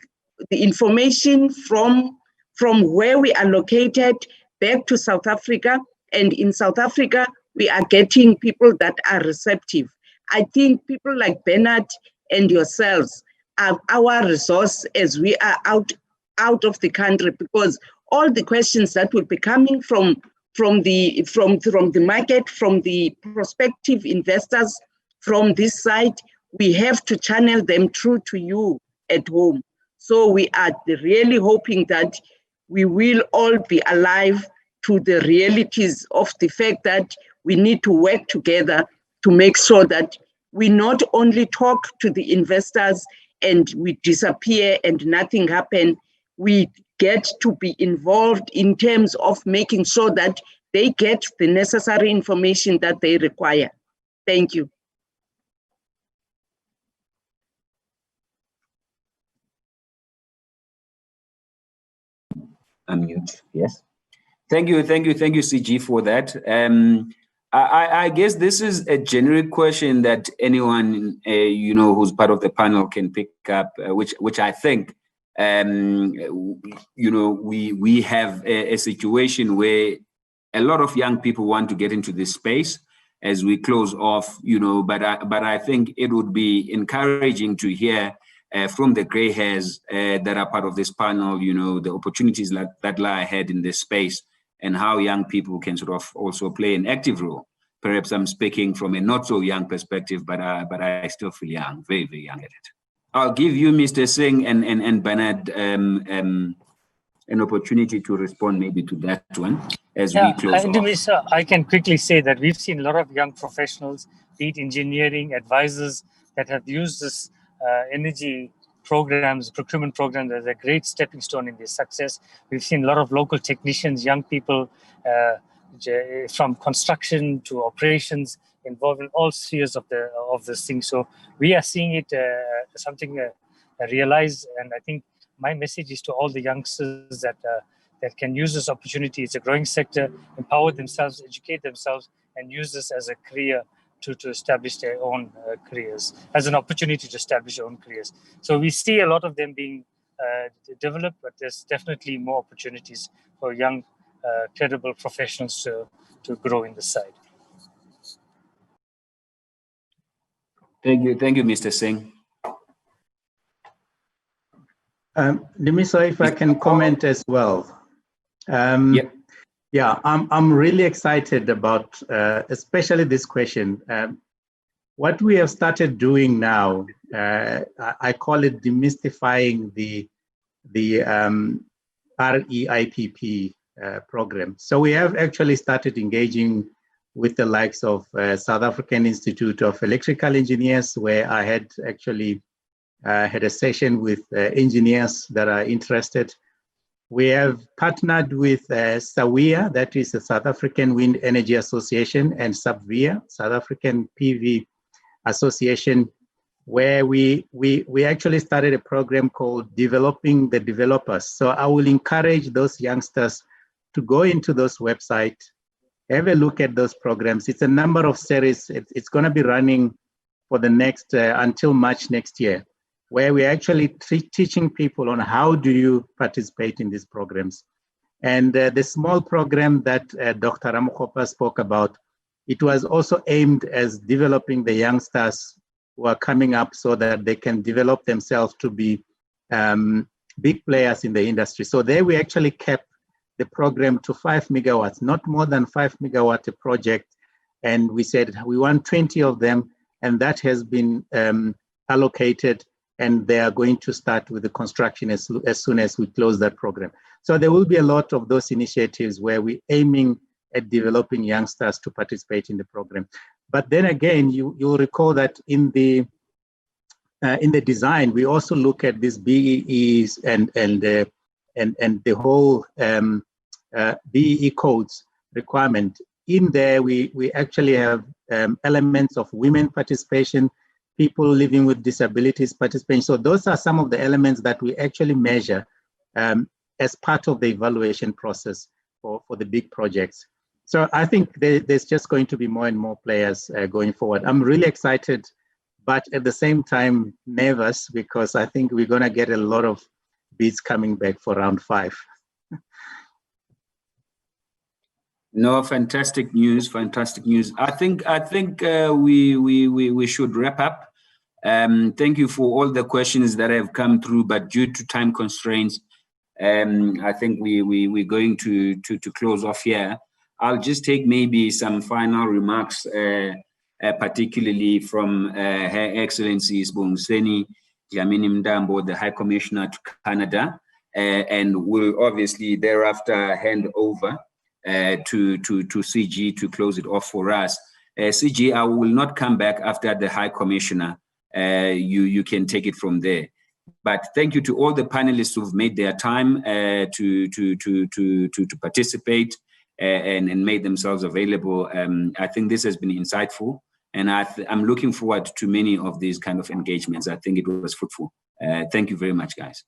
the information from where we are located back to South Africa, and in South Africa, we are getting people that are receptive. I think people like Bernard and yourselves are our resource as we are out of the country, because all the questions that will be coming from the market, from the prospective investors from this side, we have to channel them through to you at home. So we are really hoping that we will all be alive to the realities of the fact that we need to work together to make sure that we not only talk to the investors and we disappear and nothing happens, we get to be involved in terms of making sure that they get the necessary information that they require. Thank you. Unmute, yes. Thank you, CG, for that. I guess this is a generic question that anyone, who's part of the panel can pick up, which I think, we have a situation where a lot of young people want to get into this space as we close off, but I think it would be encouraging to hear from the gray hairs that are part of this panel, you know, the opportunities that lie ahead in this space and how young people can sort of also play an active role. Perhaps I'm speaking from a not so young perspective, but I still feel young, very, very young at it. I'll give you, Mr. Singh and Bernard, an opportunity to respond maybe to that one as we close off. Ndumiso, I can quickly say that we've seen a lot of young professionals, be it engineering, advisors, that have used this energy programs, procurement programs as a great stepping stone in their success. We've seen a lot of local technicians, young people from construction to operations involved in all spheres of this thing. So we are seeing it something realized, and I think my message is to all the youngsters that can use this opportunity. It's a growing sector, empower themselves, educate themselves, and use this as a career to establish their own careers, as an opportunity to establish their own careers. So we see a lot of them being developed, but there's definitely more opportunities for young, credible professionals to grow in this side. Thank you, Mr. Singh. Ndumiso, if I can comment as well. Yeah, I'm really excited about, especially this question. What we have started doing now, I call it demystifying the REIPP program. So we have actually started engaging with the likes of South African Institute of Electrical Engineers, where I had actually had a session with engineers that are interested. We have partnered with SAWIA, that is the South African Wind Energy Association, and SAPVIA, South African PV Association, where we actually started a program called Developing the Developers. So I will encourage those youngsters to go into those websites, have a look at those programs. It's a number of series. It's going to be running for the next, until March next year, where we're actually teaching people on how do you participate in these programs. And the small program that Dr. Ramokgopa spoke about, it was also aimed as developing the youngsters who are coming up so that they can develop themselves to be big players in the industry. So there we actually kept the program to 5 megawatts, not more than 5 megawatt a project. And we said we want 20 of them, and that has been allocated, and they are going to start with the construction as soon as we close that program. So there will be a lot of those initiatives where we're aiming at developing youngsters to participate in the program. But then again, you'll recall that in the design, we also look at these BEEs and the whole BEE codes requirement. In there, we actually have elements of women participation, people living with disabilities participation. So those are some of the elements that we actually measure as part of the evaluation process for the big projects. So I think there's just going to be more and more players going forward. I'm really excited, but at the same time nervous, because I think we're going to get a lot of bids coming back for round 5. No, fantastic news, fantastic news. I think we should wrap up. Thank you for all the questions that have come through, but due to time constraints, I think we're going to close off here. I'll just take maybe some final remarks, particularly from Her Excellency Sibongiseni Dlamini-Mntambo, the High Commissioner to Canada, and we'll obviously thereafter hand over to CG to close it off for us. CG, I will not come back after the High Commissioner. You can take it from there. But thank you to all the panelists who've made their time to participate and made themselves available. I think this has been insightful, and I'm looking forward to many of these kind of engagements. I think it was fruitful. Thank you very much, guys.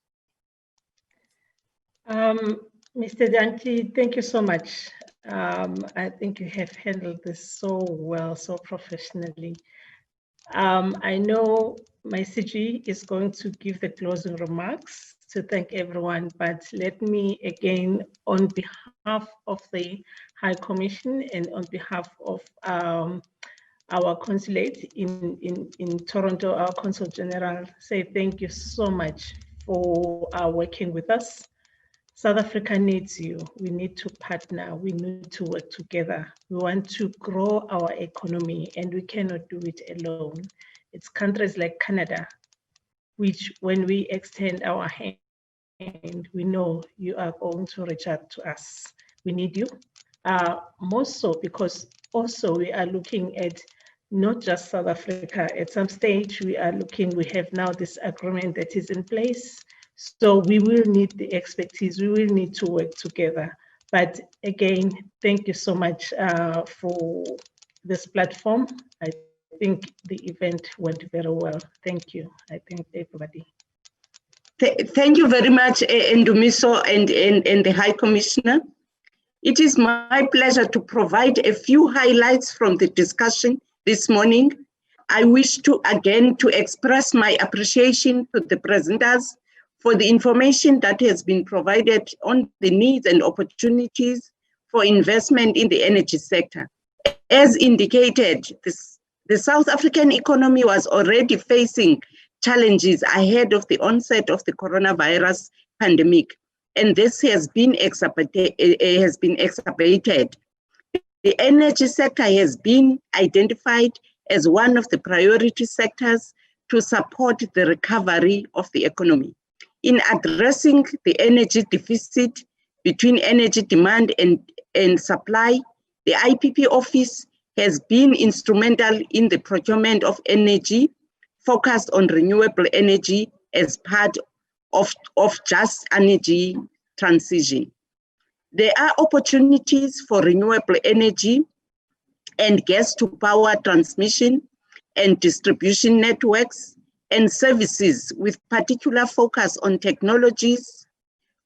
Mr. Dyantyi, thank you so much. I think you have handled this so well, so professionally. I know my CG is going to give the closing remarks to thank everyone, but let me again, on behalf of the High Commission and on behalf of our consulate in Toronto, our Consul-General, say thank you so much for working with us. South Africa needs you. We need to partner. We need to work together. We want to grow our economy, and we cannot do it alone. It's countries like Canada, which when we extend our hand, we know you are going to reach out to us. We need you. More so because also we are looking at not just South Africa. At some stage, we have now this agreement that is in place. So we will need the expertise. We will need to work together. But again, thank you so much for this platform. I think the event went very well. Thank you. I thank everybody. Thank you very much, Ndumiso and the High Commissioner. It is my pleasure to provide a few highlights from the discussion this morning. I wish to again to express my appreciation to the presenters for the information that has been provided on the needs and opportunities for investment in the energy sector. As indicated, the South African economy was already facing challenges ahead of the onset of the coronavirus pandemic, and this has been exacerbated. The energy sector has been identified as one of the priority sectors to support the recovery of the economy. In addressing the energy deficit between energy demand and supply, the IPP office has been instrumental in the procurement of energy focused on renewable energy as part of just energy transition. There are opportunities for renewable energy and gas to power transmission and distribution networks and services with particular focus on technologies,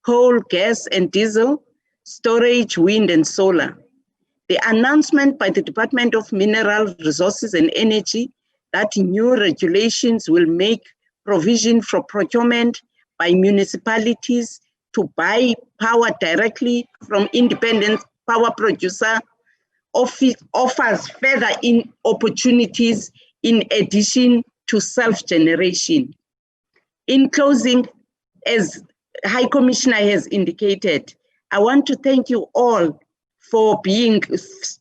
coal, gas and diesel, storage, wind and solar. The announcement by the Department of Mineral Resources and Energy that new regulations will make provision for procurement by municipalities to buy power directly from independent power producer offers further opportunities in addition to self-generation. In closing, as High Commissioner has indicated, I want to thank you all for being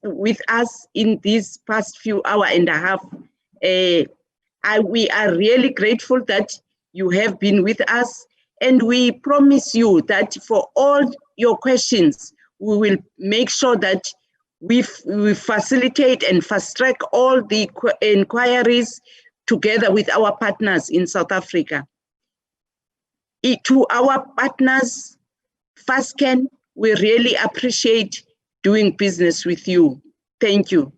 with us in these past few hour and a half. We are really grateful that you have been with us, and we promise you that for all your questions, we will make sure that we facilitate and fast track all the inquiries together with our partners in South Africa. To our partners, Fasken, we really appreciate doing business with you. Thank you.